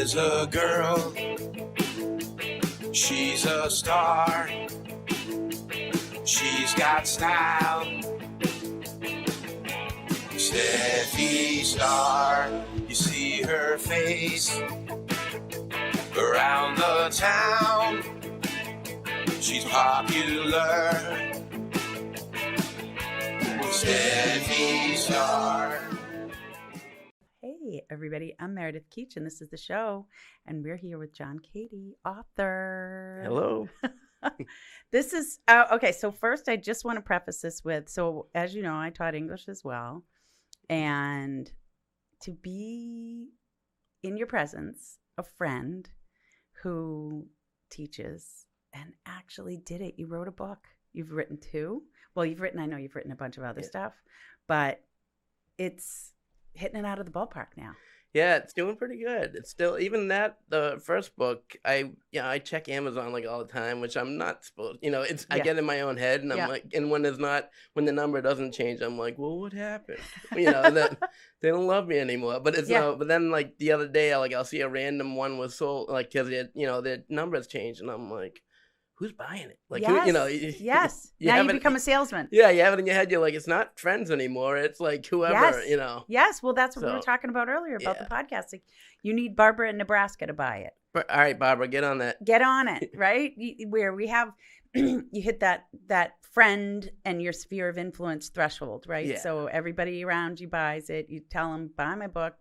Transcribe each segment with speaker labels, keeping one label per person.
Speaker 1: is a girl. She's a star. She's got style. Steffi Star. You see her face around the town. She's popular. Steffi Star.
Speaker 2: Hey everybody, I'm Meredith Keach and this is the show, and we're here with Cady, author.
Speaker 3: Hello.
Speaker 2: This is okay. So first, I just want to preface this with, so as you know, I taught English as well, and to be in your presence, a friend who teaches and actually did it. You wrote a book. You've written two. Well, I know you've written a bunch of other stuff, but it's hitting it out of the ballpark now.
Speaker 3: Yeah, it's doing pretty good. It's still, even that, the first book, I check Amazon like all the time, which I'm not supposed, I get in my own head and I'm like, and when the number doesn't change, I'm like, well, what happened? That they don't love me anymore. But it's but then like the other day, I'll see a random one was sold, like, cause the numbers changed and I'm like, who's buying it? Like,
Speaker 2: yes. Now you become a salesman.
Speaker 3: Yeah, you have it in your head. You're like, it's not friends anymore. It's like whoever,
Speaker 2: Yes, well, that's what we were talking about earlier about the podcast. Like, you need Barbara in Nebraska to buy it.
Speaker 3: All right, Barbara, get on that.
Speaker 2: Get on it, right? Where we have, you hit that friend and your sphere of influence threshold, right? Yeah. So everybody around you buys it. You tell them, buy my book.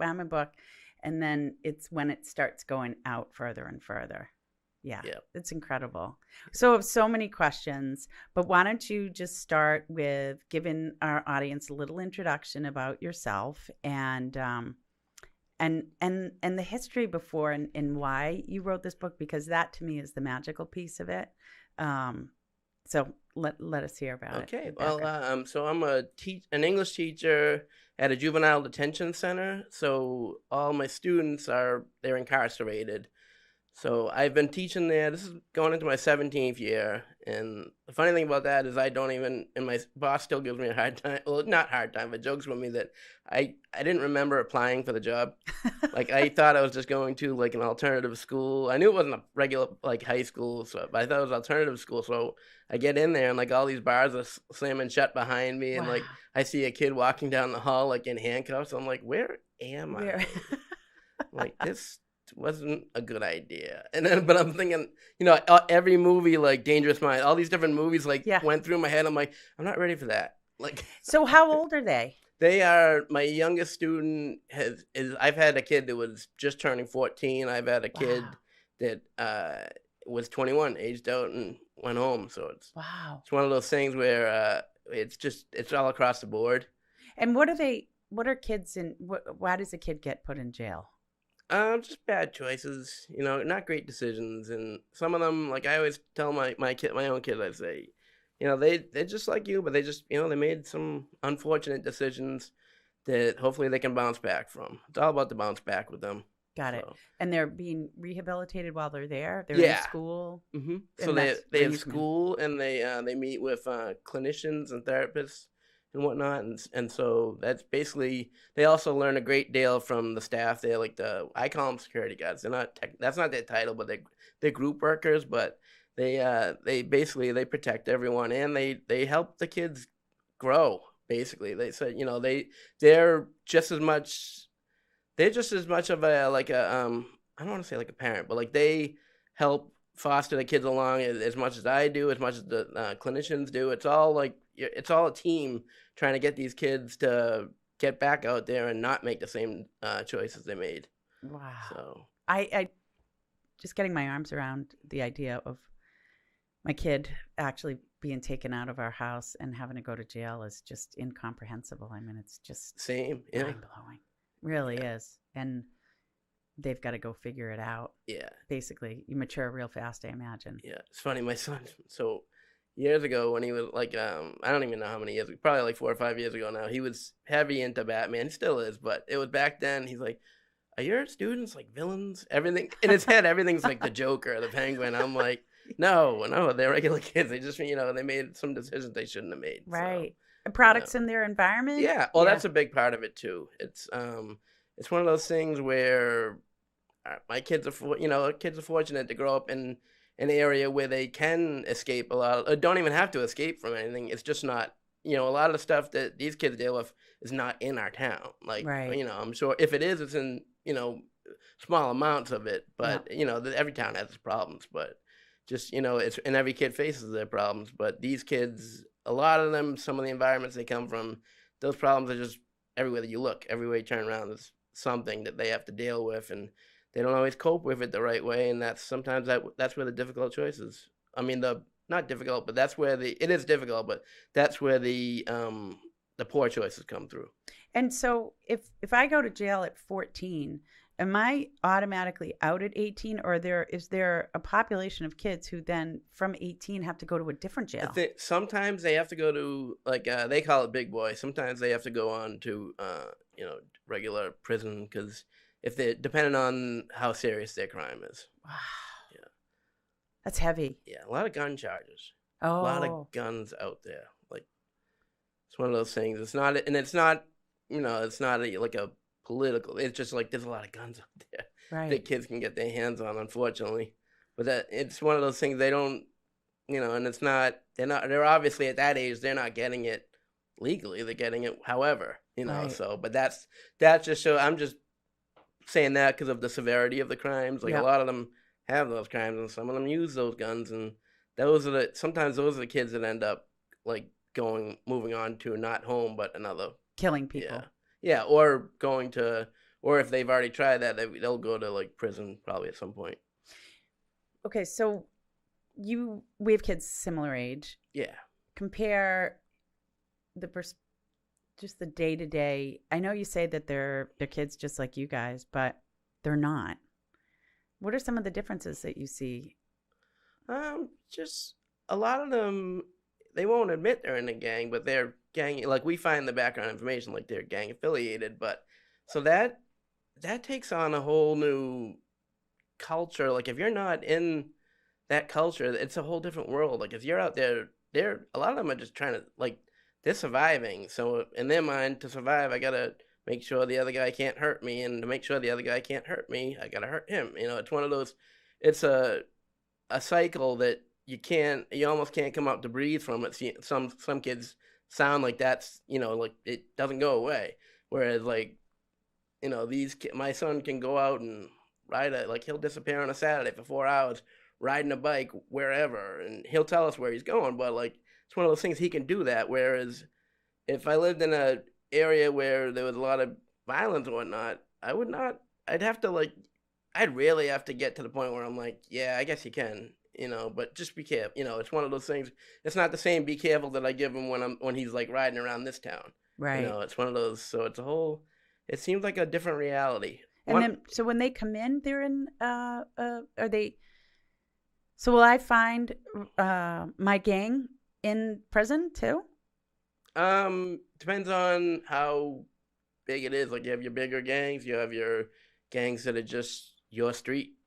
Speaker 2: And then it's when it starts going out further and further. Yeah, it's incredible. So many questions, but why don't you just start with giving our audience a little introduction about yourself and the history before and why you wrote this book, because that to me is the magical piece of it. So let us hear about it.
Speaker 3: Okay, well, so I'm an English teacher at a juvenile detention center. So all my students they're incarcerated. So I've been teaching there. This is going into my 17th year. And the funny thing about that is and my boss still gives me a hard time. Well, not hard time, but jokes with me that I didn't remember applying for the job. Like, I thought I was just going to like an alternative school. I knew it wasn't a regular like high school, but I thought it was alternative school. So I get in there and like all these bars are slamming shut behind me. And like I see a kid walking down the hall like in handcuffs. I'm like, where am I? Like, this wasn't a good idea. And then, but I'm thinking, every movie like Dangerous Minds, all these different movies went through my head. I'm like, I'm not ready for that. Like,
Speaker 2: so how old are they?
Speaker 3: They are, my youngest student I've had a kid that was just turning 14. I've had a kid that was 21, aged out and went home. So it's one of those things where it's all across the board.
Speaker 2: And what are kids why does a kid get put in jail?
Speaker 3: Just bad choices, not great decisions. And some of them, like I always tell my own kids, I say, they're just like you, but they just, they made some unfortunate decisions that hopefully they can bounce back from. It's all about the bounce back with them.
Speaker 2: Got it. And they're being rehabilitated while they're there? They're in school?
Speaker 3: Mm-hmm. So they have school and they meet with clinicians and therapists and whatnot, and so that's basically, they also learn a great deal from the staff. They're like I call them security guards. They're not that's not their title, but they're group workers. But they basically protect everyone and they help the kids grow. Basically, they said they're just as much of a like a I don't want to say like a parent, but like they help foster the kids along as much as I do, as much as the clinicians do. It's all a team trying to get these kids to get back out there and not make the same choices they made.
Speaker 2: Wow.
Speaker 3: So
Speaker 2: I just getting my arms around the idea of my kid actually being taken out of our house and having to go to jail is just incomprehensible. I mean, it's just mind-blowing. Really is. And they've got to go figure it out. Yeah. Basically, you mature real fast, I imagine.
Speaker 3: Yeah. It's funny. My son, so years ago when he was like, I don't even know how many years, probably like 4 or 5 years ago now, he was heavy into Batman. He still is, but it was back then. He's like, are your students like villains? Everything in his head, everything's like the Joker, the Penguin. I'm like, no, they're regular kids. They just, they made some decisions they shouldn't have made.
Speaker 2: Right. So, products in their environment.
Speaker 3: Yeah. Well, that's a big part of it too. It's one of those things where my kids are, kids are fortunate to grow up in an area where they can escape a lot, or don't even have to escape from anything. It's just not, a lot of the stuff that these kids deal with is not in our town. Like,
Speaker 2: Right.
Speaker 3: I'm sure if it is, it's in, small amounts of it. But, every town has its problems. But just, it's, and every kid faces their problems. But these kids, a lot of them, some of the environments they come from, those problems are just everywhere that you look. Everywhere you turn around, there's something that they have to deal with. And they don't always cope with it the right way. And that's sometimes that's where the difficult choices, not difficult, but that's where it is difficult, but that's where the poor choices come through.
Speaker 2: And so if I go to jail at 14, am I automatically out at 18, or is there a population of kids who then from 18 have to go to a different jail?
Speaker 3: Sometimes they have to go to, like, they call it big boy. Sometimes they have to go on to, regular prison, because if they're depending on how serious their crime is.
Speaker 2: Wow.
Speaker 3: Yeah.
Speaker 2: That's heavy.
Speaker 3: Yeah, a lot of gun charges.
Speaker 2: Oh.
Speaker 3: A lot of guns out there. Like, it's one of those things. It's not, it's not like a political. It's just like there's a lot of guns out there that kids can get their hands on, unfortunately. But it's one of those things they don't, and it's not. They're obviously at that age. They're not getting it legally. They're getting it, however,
Speaker 2: Right.
Speaker 3: So, but that's just so. I'm just saying that because of the severity of the crimes. Like, a lot of them have those crimes, and some of them use those guns, and sometimes those are the kids that end up like moving on to not home but another,
Speaker 2: killing people.
Speaker 3: Yeah, or if they've already tried that, they'll go to like prison probably at some point.
Speaker 2: Okay, so we have kids similar age.
Speaker 3: Yeah.
Speaker 2: Compare just the day to day. I know you say that they're kids just like you guys, but they're not. What are some of the differences that you see?
Speaker 3: Just a lot of them, they won't admit they're in a gang, but they're gang. Like, we find the background information, like they're gang affiliated. But so that takes on a whole new culture. Like, if you're not in that culture, it's a whole different world. Like, if you're out there, a lot of them are just trying to, like, they're surviving. So in their mind, to survive, I gotta make sure the other guy can't hurt me, and to make sure the other guy can't hurt me, I gotta hurt him. It's one of those. It's a cycle that you almost can't come up to breathe from it. Some kids sound like that's, like it doesn't go away. Whereas, like, my son can go out and ride he'll disappear on a Saturday for 4 hours riding a bike wherever, and he'll tell us where he's going. But, like, it's one of those things, he can do that. Whereas if I lived in a area where there was a lot of violence and whatnot, I'd really have to get to the point where I'm like, yeah, I guess you can, but just be careful. It's one of those things. It's not the same be careful that I give him when he's like riding around this town.
Speaker 2: Right.
Speaker 3: It's one of those. So it seems like a different reality.
Speaker 2: And then, so when they come in, they're in, so will I find my gang in prison too?
Speaker 3: Depends on how big it is. Like, you have your bigger gangs, you have your gangs that are just your street,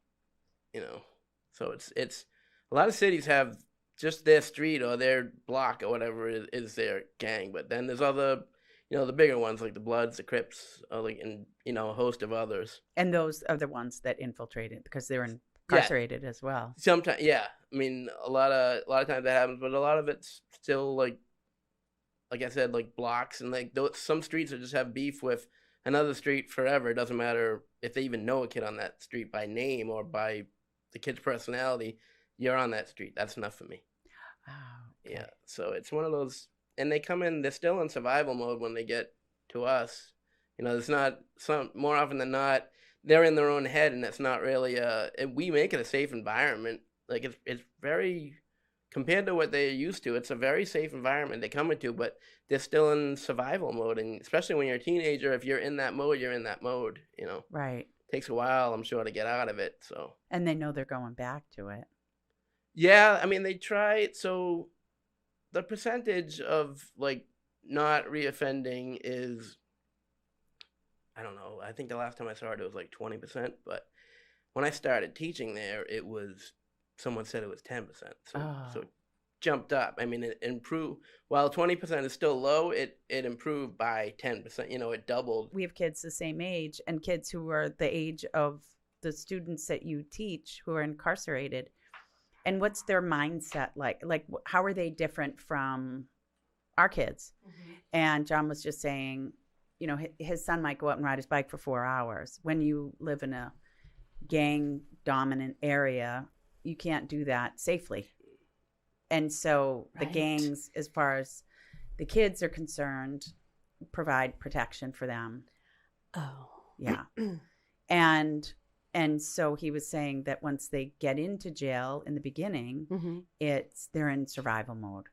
Speaker 3: So it's a lot of cities have just their street or their block or whatever is their gang. But then there's other, the bigger ones like the Bloods, the Crips, and a host of others.
Speaker 2: And those are the ones that infiltrated because they're incarcerated as well.
Speaker 3: Sometimes, yeah. I mean, a lot of times that happens, but a lot of it's still like I said, like blocks, and like some streets that just have beef with another street forever. It doesn't matter if they even know a kid on that street by name or by the kid's personality. You're on that street. That's enough for me.
Speaker 2: Wow. Okay.
Speaker 3: Yeah. So it's one of those, and they come in. They're still in survival mode when they get to us. It's not more often than not. They're in their own head, and it's not really we make it a safe environment. Like, it's very, compared to what they're used to, it's a very safe environment they come into, but they're still in survival mode. And especially when you're a teenager, if you're in that mode, you're in that mode,
Speaker 2: Right.
Speaker 3: It takes a while, I'm sure, to get out of it. So.
Speaker 2: And they know they're going back to it.
Speaker 3: Yeah, I mean, they try. So the percentage of, like, not reoffending is, I don't know, I think the last time I saw it was like 20%, but when I started teaching there, someone said it was 10%. So it jumped up. I mean, it improved. While 20% is still low, it improved by 10%. It doubled.
Speaker 2: We have kids the same age, and kids who are the age of the students that you teach who are incarcerated, and what's their mindset like? Like, how are they different from our kids? Mm-hmm. And John was just saying, you know, his son might go out and ride his bike for 4 hours. When you live in a gang dominant area, you can't do that safely. And so the gangs, as far as the kids are concerned, provide protection for them.
Speaker 4: Oh.
Speaker 2: Yeah. And so he was saying that once they get into jail in the beginning,
Speaker 4: Mm-hmm.
Speaker 2: they're in survival mode,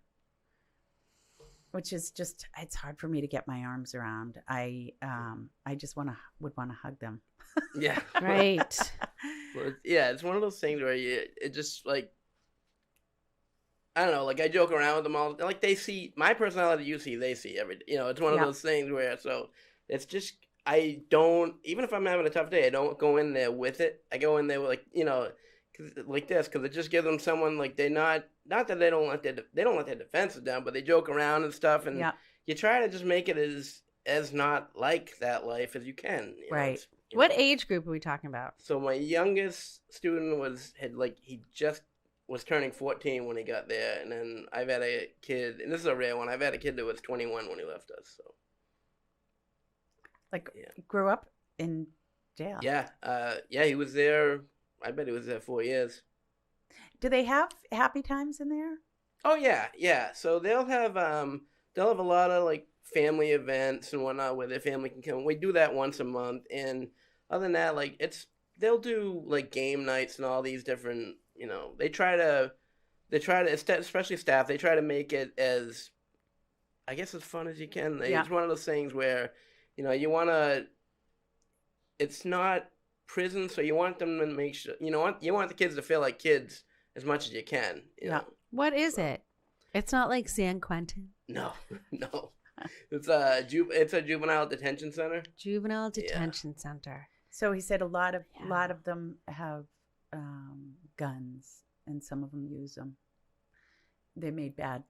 Speaker 2: which is just, it's hard for me to get my arms around. I just would want to hug them.
Speaker 3: Yeah.
Speaker 4: Right.
Speaker 3: Well, yeah, it's one of those things where it just like, I don't know, like I joke around with them all. Like they see my personality, you see, they see every. You know, it's one of those things where so it's just I don't, even if I'm having a tough day, I don't go in there with it. I go in there with like, you know, like this because it just gives them someone like they're not that they don't let their defenses down, but they joke around and stuff, and you try to just make it as not like that life as you can. You know,
Speaker 2: right.
Speaker 4: What age group are we talking about?
Speaker 3: So my youngest student he just was turning 14 when he got there, and then I've had a kid, and this is a rare one. I've had a kid that was 21 when he left us. So,
Speaker 2: grew up in jail.
Speaker 3: Yeah, he was there. I bet he was there 4 years.
Speaker 2: Do they have happy times in there?
Speaker 3: Oh yeah. So they'll have a lot of like family events and whatnot where their family can come. We do that once a month, and other than that, like they'll do like game nights and all these different. You know, they try to, especially staff, they try to make it as, I guess, as fun as you can. It's one of those things where, you know, it's not prison, so you want them to make sure, you want the kids to feel like kids as much as you can. You know?
Speaker 4: What is it? It's not like San Quentin.
Speaker 3: No. It's a juvenile detention center.
Speaker 4: Juvenile detention center.
Speaker 2: So he said a lot of them have guns, and some of them use them. They made bad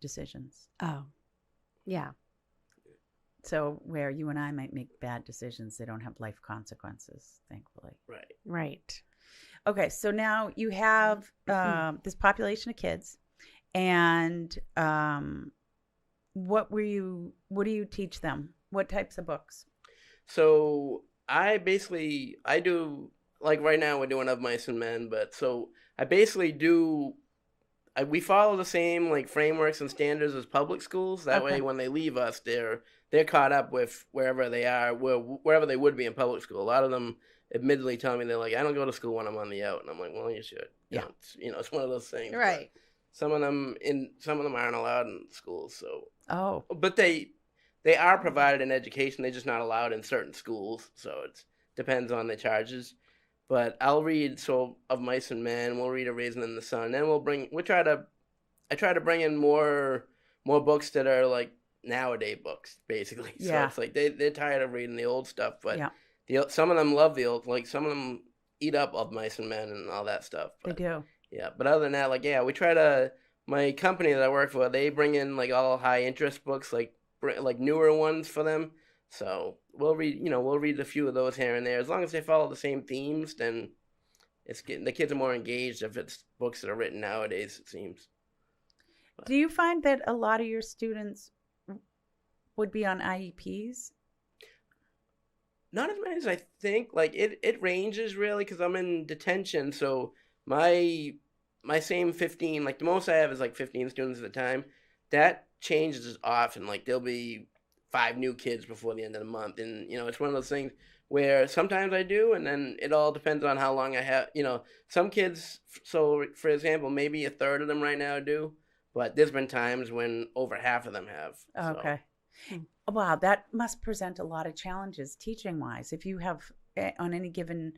Speaker 2: decisions.
Speaker 4: Oh, yeah.
Speaker 2: So where you and I might make bad decisions, they don't have life consequences, thankfully.
Speaker 4: Right.
Speaker 2: Okay, so now you have this population of kids, and what do you teach them? What types of books?
Speaker 3: So I do. Like right now, we're doing Of Mice and Men, but so I basically we follow the same like frameworks and standards as public schools. That way, when they leave us, they're caught up with wherever they are, wherever they would be in public school. A lot of them admittedly tell me they're like, I don't go to school when I'm on the out, and I'm like, well, you should.
Speaker 2: Yeah.
Speaker 3: It's one of those things.
Speaker 4: Right.
Speaker 3: Some of them aren't allowed in schools. So.
Speaker 2: Oh.
Speaker 3: But they are provided an education. They're just not allowed in certain schools. So it depends on the charges. But I'll read Of Mice and Men. We'll read A Raisin in the Sun. Then I try to bring in more books that are like nowadays books, basically. So it's like they're tired of reading the old stuff, but some of them love the old. Like some of them eat up Of Mice and Men and all that stuff. But,
Speaker 2: they do.
Speaker 3: Yeah, but other than that, we try to. My company that I work for, they bring in like all high interest books, like newer ones for them. So we'll read a few of those here and there. As long as they follow the same themes, then the kids are more engaged if it's books that are written nowadays, it seems. But.
Speaker 2: Do you find that a lot of your students would be on IEPs?
Speaker 3: Not as many as I think. Like it ranges really because I'm in detention. So my same 15, like the most I have is like 15 students at a time. That changes often. Like there'll be 5 new kids before the end of the month, and it's one of those things where sometimes I do, and then it all depends on how long I have. Some kids. So for example, maybe a third of them right now do, but there's been times when over half of them have.
Speaker 2: Okay. So. Wow, that must present a lot of challenges teaching wise. If you have on any given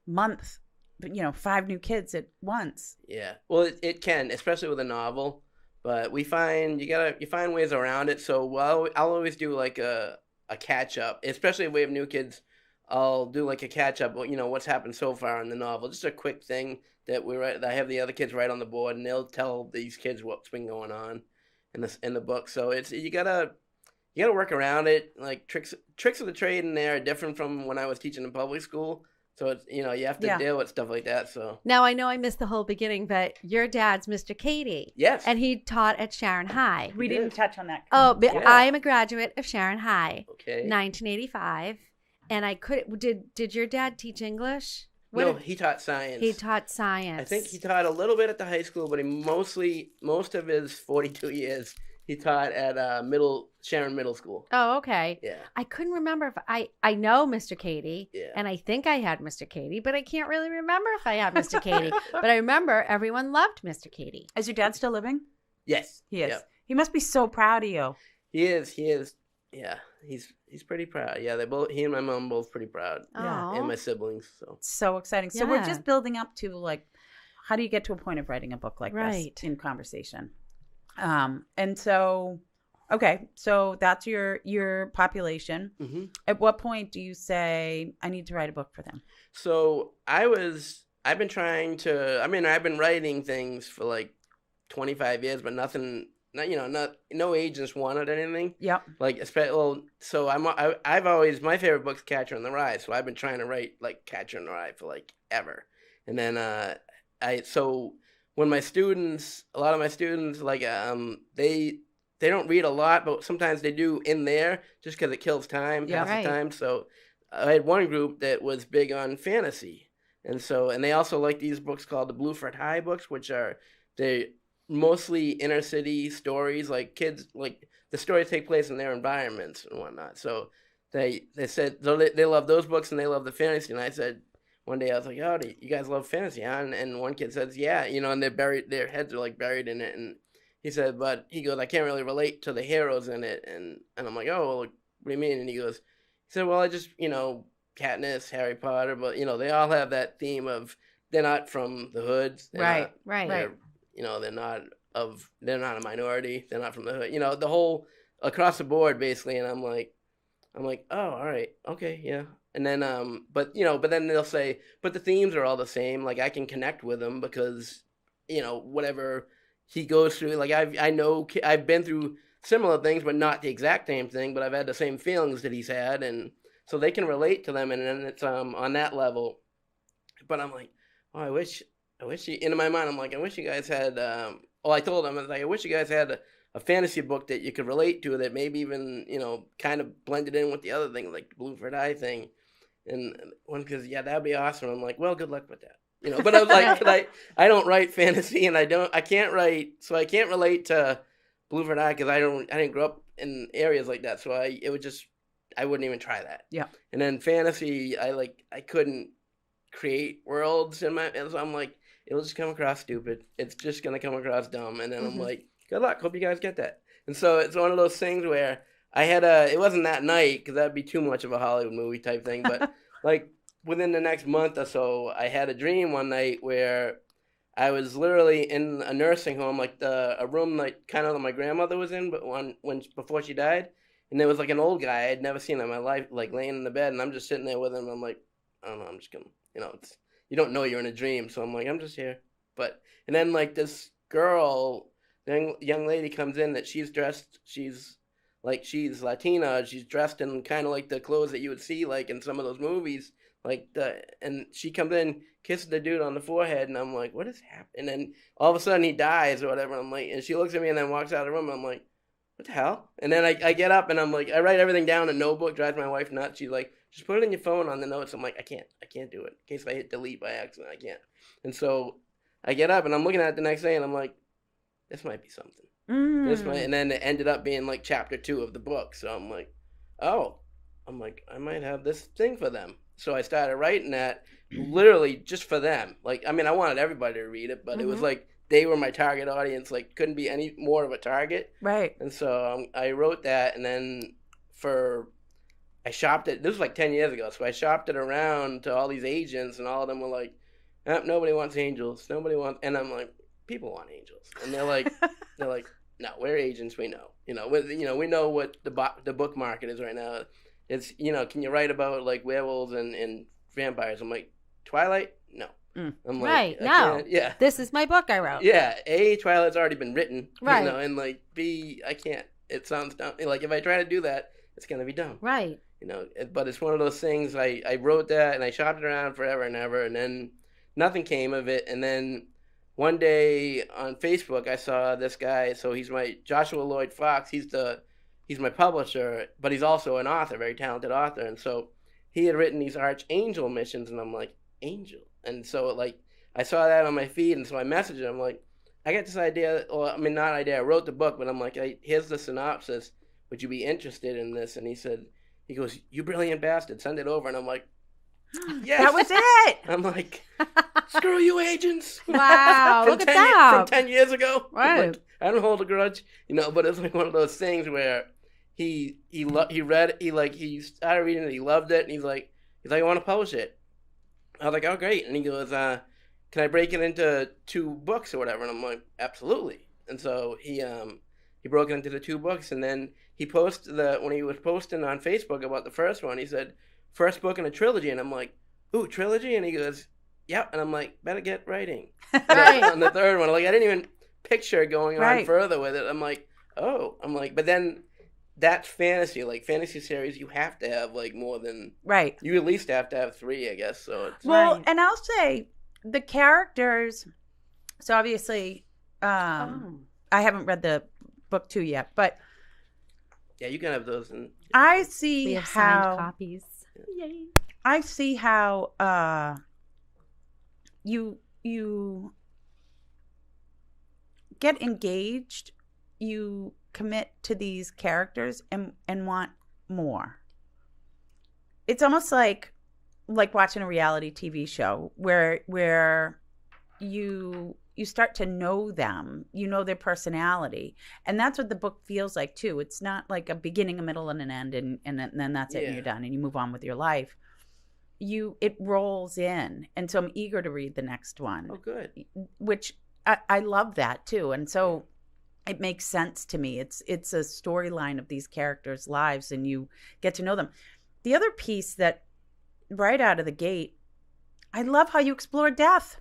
Speaker 2: month, 5 new kids at once.
Speaker 3: Yeah, well, it can, especially with a novel. But we find you find ways around it. So I'll always do like a catch up, especially if we have new kids. I'll do like a catch up. What's happened so far in the novel, just a quick thing that I have the other kids write on the board, and they'll tell these kids what's been going on in the book. So it's you gotta work around it. Like tricks of the trade in there are different from when I was teaching in public school. So it's, you know, you have to
Speaker 2: Yeah.
Speaker 3: deal with stuff like that. So
Speaker 4: Now, I know I missed the whole beginning, but your dad's Mr. Cady.
Speaker 3: yes,
Speaker 4: And he taught at Sharon High.
Speaker 2: We didn't touch on that.
Speaker 4: Oh, but
Speaker 3: Yeah.
Speaker 4: I am a graduate of Sharon High,
Speaker 3: okay.
Speaker 4: 1985. And I could, did your dad teach English?
Speaker 3: No, he taught science.
Speaker 4: He taught science.
Speaker 3: I think he taught a little bit at the high school, but most of his 42 years he taught at Sharon Middle School.
Speaker 4: Oh, okay.
Speaker 3: Yeah.
Speaker 4: I couldn't remember if I know Mr. Cady,
Speaker 3: Yeah.
Speaker 4: and I think I had Mr. Cady, but I can't really remember if I had Mr. Cady. But I remember everyone loved Mr. Cady.
Speaker 2: Is your dad still living?
Speaker 3: Yes.
Speaker 2: He is.
Speaker 3: Yeah.
Speaker 2: He must be so proud of you.
Speaker 3: He is. Yeah. He's pretty proud. Yeah, he and my mom both pretty proud.
Speaker 2: Yeah.
Speaker 3: And
Speaker 4: Oh,
Speaker 3: my siblings. So
Speaker 2: So exciting. So we're
Speaker 4: Yeah.
Speaker 2: just building up to like, how do you get to a point of writing a book like
Speaker 4: Right.
Speaker 2: this in conversation? And so, okay, so that's your population.
Speaker 3: hmm
Speaker 2: At what point do you say, I need to write a book for them?
Speaker 3: So I've been trying to. I mean, I've been writing things for like 25 years, but nothing. No agents wanted anything.
Speaker 2: Yep.
Speaker 3: Like, so I've always, my favorite book's Catcher in the Rye, so I've been trying to write like Catcher in the Rye for like ever. And then so when a lot of my students like they don't read a lot, but sometimes they do in there just because it kills time
Speaker 2: Yeah.
Speaker 3: half
Speaker 4: Right.
Speaker 3: the time. So I had one group that was big on fantasy, and they also like these books called the Blueford High books, which are they mostly inner city stories, like kids, like the stories take place in their environments and whatnot. So they said they love those books and they love the fantasy. And I said one day, I was like, "Oh, do you guys love fantasy, huh?" And one kid says, "Yeah," and their heads are like buried in it. And he said, "But," he goes, "I can't really relate to the heroes in it." And I'm like, "Oh, well, what do you mean?" And he said, "Well, I just, Katniss, Harry Potter, but they all have that theme of they're not from the hoods,
Speaker 2: Right.
Speaker 4: right.
Speaker 3: they're, they're not a minority. They're not from the hood. The whole across the board basically." And I'm like, "Oh, all right, okay, yeah." And then, but then they'll say, "But the themes are all the same. Like I can connect with him because, whatever he goes through. Like I've been through similar things, but not the exact same thing. But I've had the same feelings that he's had, and so they can relate to them. And then it's on that level. But I'm like, oh, I wish in my mind, I'm like, I wish you guys had, I told them, I was like, I wish you guys had a fantasy book that you could relate to that maybe even, kind of blended in with the other thing, like the Blueford Eye thing. And one, because, yeah, that'd be awesome. I'm like, well, good luck with that. But I was like, but I don't write fantasy and I can't relate to Blueford Eye because I didn't grow up in areas like that. So I wouldn't even try that.
Speaker 2: Yeah.
Speaker 3: And then fantasy, I couldn't create worlds in my, and so I'm like, it'll just come across stupid. It's just going to come across dumb. And then I'm like, good luck. Hope you guys get that. And so it's one of those things where it wasn't that night because that'd be too much of a Hollywood movie type thing. But like within the next month or so, I had a dream one night where I was literally in a nursing home, like a room like kind of my grandmother was in, but before she died. And there was like an old guy I had never seen in my life, like laying in the bed. And I'm just sitting there with him. I'm like, I don't know, I'm just going to, you don't know you're in a dream. So I'm like, I'm just here. And then like this girl, young lady comes in that she's Latina. She's dressed in kind of like the clothes that you would see like in some of those movies. And she comes in, kisses the dude on the forehead. And I'm like, what is happening? And then all of a sudden he dies or whatever. I'm like, and she looks at me and then walks out of the room. And I'm like, what the hell? And then I get up and I'm like, I write everything down in a notebook, drives my wife nuts. She's like, just put it in your phone on the notes. I'm like, I can't do it. In case I hit delete by accident, I can't. And so I get up and I'm looking at it the next day and I'm like, this might be something. And then it ended up being like chapter 2 of the book. So I'm like, I might have this thing for them. So I started writing that literally just for them. Like, I mean, I wanted everybody to read it, but it was like, they were my target audience, like couldn't be any more of a target.
Speaker 2: Right.
Speaker 3: And so I wrote that and then I shopped it. This was like 10 years ago. So I shopped it around to all these agents and all of them were like, nobody wants angels. And I'm like, people want angels. And they're like, no, we're agents. We know, we know what the book market is right now. It's, can you write about like werewolves and vampires? I'm like, Twilight? No. I'm like,
Speaker 4: Right,
Speaker 3: I
Speaker 4: no.
Speaker 3: can't. Yeah.
Speaker 4: This is my book I wrote.
Speaker 3: Yeah. A, Twilight's already been written.
Speaker 4: Right.
Speaker 3: And like B, I can't. It sounds dumb. Like if I try to do that, it's going to be dumb.
Speaker 4: Right.
Speaker 3: But it's one of those things. I wrote that and I shopped it around forever and ever, and then nothing came of it. And then one day on Facebook, I saw this guy. So he's my Joshua Lloyd Fox. He's my publisher, but he's also an author, very talented author. And so he had written these Archangel missions, and I'm like, angel. And so I saw that on my feed, and so I messaged him. I'm like, I got this idea, not idea. I wrote the book, but I'm like, here's the synopsis. Would you be interested in this? And he goes, you brilliant bastard, send it over. And I'm like, yes.
Speaker 2: That was it.
Speaker 3: I'm like, screw you, agents.
Speaker 4: Wow, look at that.
Speaker 3: From 10 years ago.
Speaker 4: Right.
Speaker 3: Like, I don't hold a grudge, but it's like one of those things where he read it, he started reading it, he loved it, and he's like, I want to publish it. I was like, oh, great. And he goes, can I break it into 2 books or whatever? And I'm like, absolutely. And so he broke it into the 2 books, and then he posted when he was posting on Facebook about the first one, he said, first book in a trilogy. And I'm like, ooh, trilogy? And he goes, yep. And I'm like, better get writing.
Speaker 4: Right.
Speaker 3: On the third one. I didn't even picture going on
Speaker 2: Right.
Speaker 3: further with it. I'm like, but then that's fantasy. Fantasy series, you have to have more than,
Speaker 2: Right.
Speaker 3: you at least have to have 3, I guess. So it's,
Speaker 2: Well,
Speaker 4: Right.
Speaker 2: and I'll say the characters. So obviously, I haven't read the book 2 yet, but
Speaker 3: yeah, you can have those. And
Speaker 2: I see
Speaker 4: We have signed
Speaker 2: how
Speaker 4: copies. Yay.
Speaker 2: I see how you get engaged, you commit to these characters and want more. It's almost like watching a reality TV show where you start to know them, their personality, and that's what the book feels like too. It's not like a beginning, a middle, and an end, and then that's it, and you're done, and you move on with your life. It rolls in, and so I'm eager to read the next one.
Speaker 3: oh, good.
Speaker 2: Which I love that too, and so it makes sense to me. It's a storyline of these characters' lives, and you get to know them. The other piece that right out of the gate, I love how you explore death.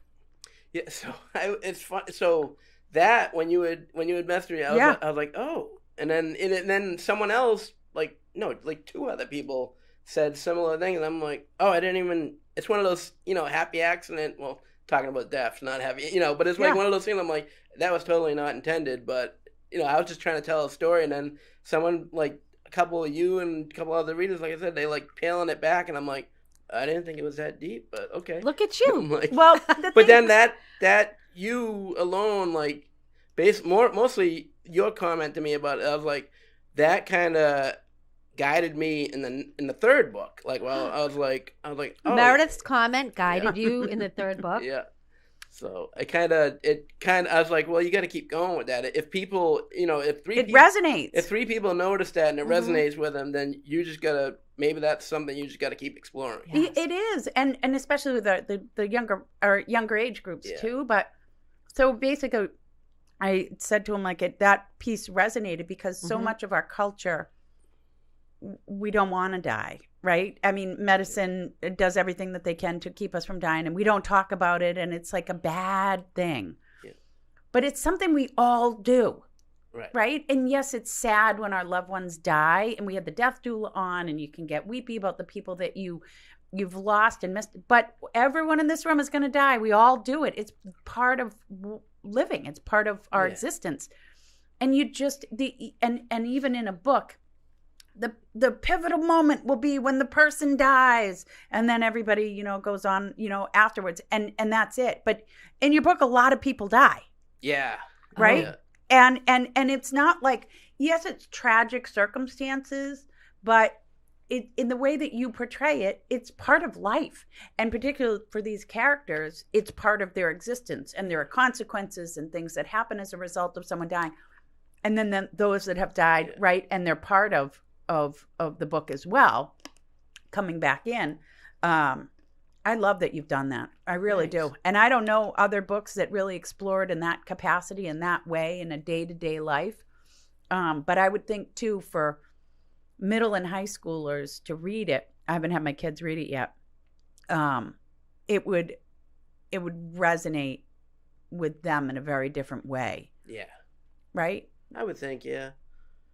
Speaker 3: Yeah, so it's fun. So that when you had messaged me, I was like, oh, and then someone else, 2 other people said similar things, and I'm like, oh, I didn't even. It's one of those, happy accident. Well, talking about death, not happy, but it's one of those things. I'm like, that was totally not intended, but I was just trying to tell a story, and then someone a couple of you and a couple other readers, like I said, they peeling it back, and I'm like, I didn't think it was that deep, but okay.
Speaker 4: Look at you.
Speaker 3: I'm like,
Speaker 2: Well,
Speaker 3: but then that you alone, mostly your comment to me about it, I was like, that kind of guided me in the 3rd book. I was like, oh,
Speaker 4: Meredith's comment guided you in the 3rd book.
Speaker 3: yeah. So I was like, well, you got to keep going with that. If people, if 3 people
Speaker 2: resonates.
Speaker 3: If 3 people notice that and it resonates with them, then you just gotta, maybe that's something you just gotta keep exploring.
Speaker 2: Yes. It is, and especially with the younger age groups too. But so basically, I said to him that piece resonated because so much of our culture, we don't want to die, right? I mean, medicine does everything that they can to keep us from dying, and we don't talk about it, and it's like a bad thing. Yeah. But it's something we all do. Right. And yes, it's sad when our loved ones die, and we have the death doula on, and you can get weepy about the people that you've lost and missed. But everyone in this room is going to die. We all do it. It's part of living. It's part of our existence. And you just and even in a book, the pivotal moment will be when the person dies, and then everybody goes on afterwards, and that's it. But in your book, a lot of people die.
Speaker 3: Yeah.
Speaker 2: Right.
Speaker 3: Yeah.
Speaker 2: And it's not like, yes, it's tragic circumstances, but in the way that you portray it, it's part of life. And particularly for these characters, it's part of their existence, and there are consequences and things that happen as a result of someone dying. And then those that have died, right, and they're part of the book as well, coming back in. I love that you've done that. I really do. And I don't know other books that really explore it in that capacity, in that way, in a day-to-day life. But I would think, too, for middle and high schoolers to read it, I haven't had my kids read it yet, it would resonate with them in a very different way.
Speaker 3: Yeah.
Speaker 2: Right?
Speaker 3: I would think, yeah.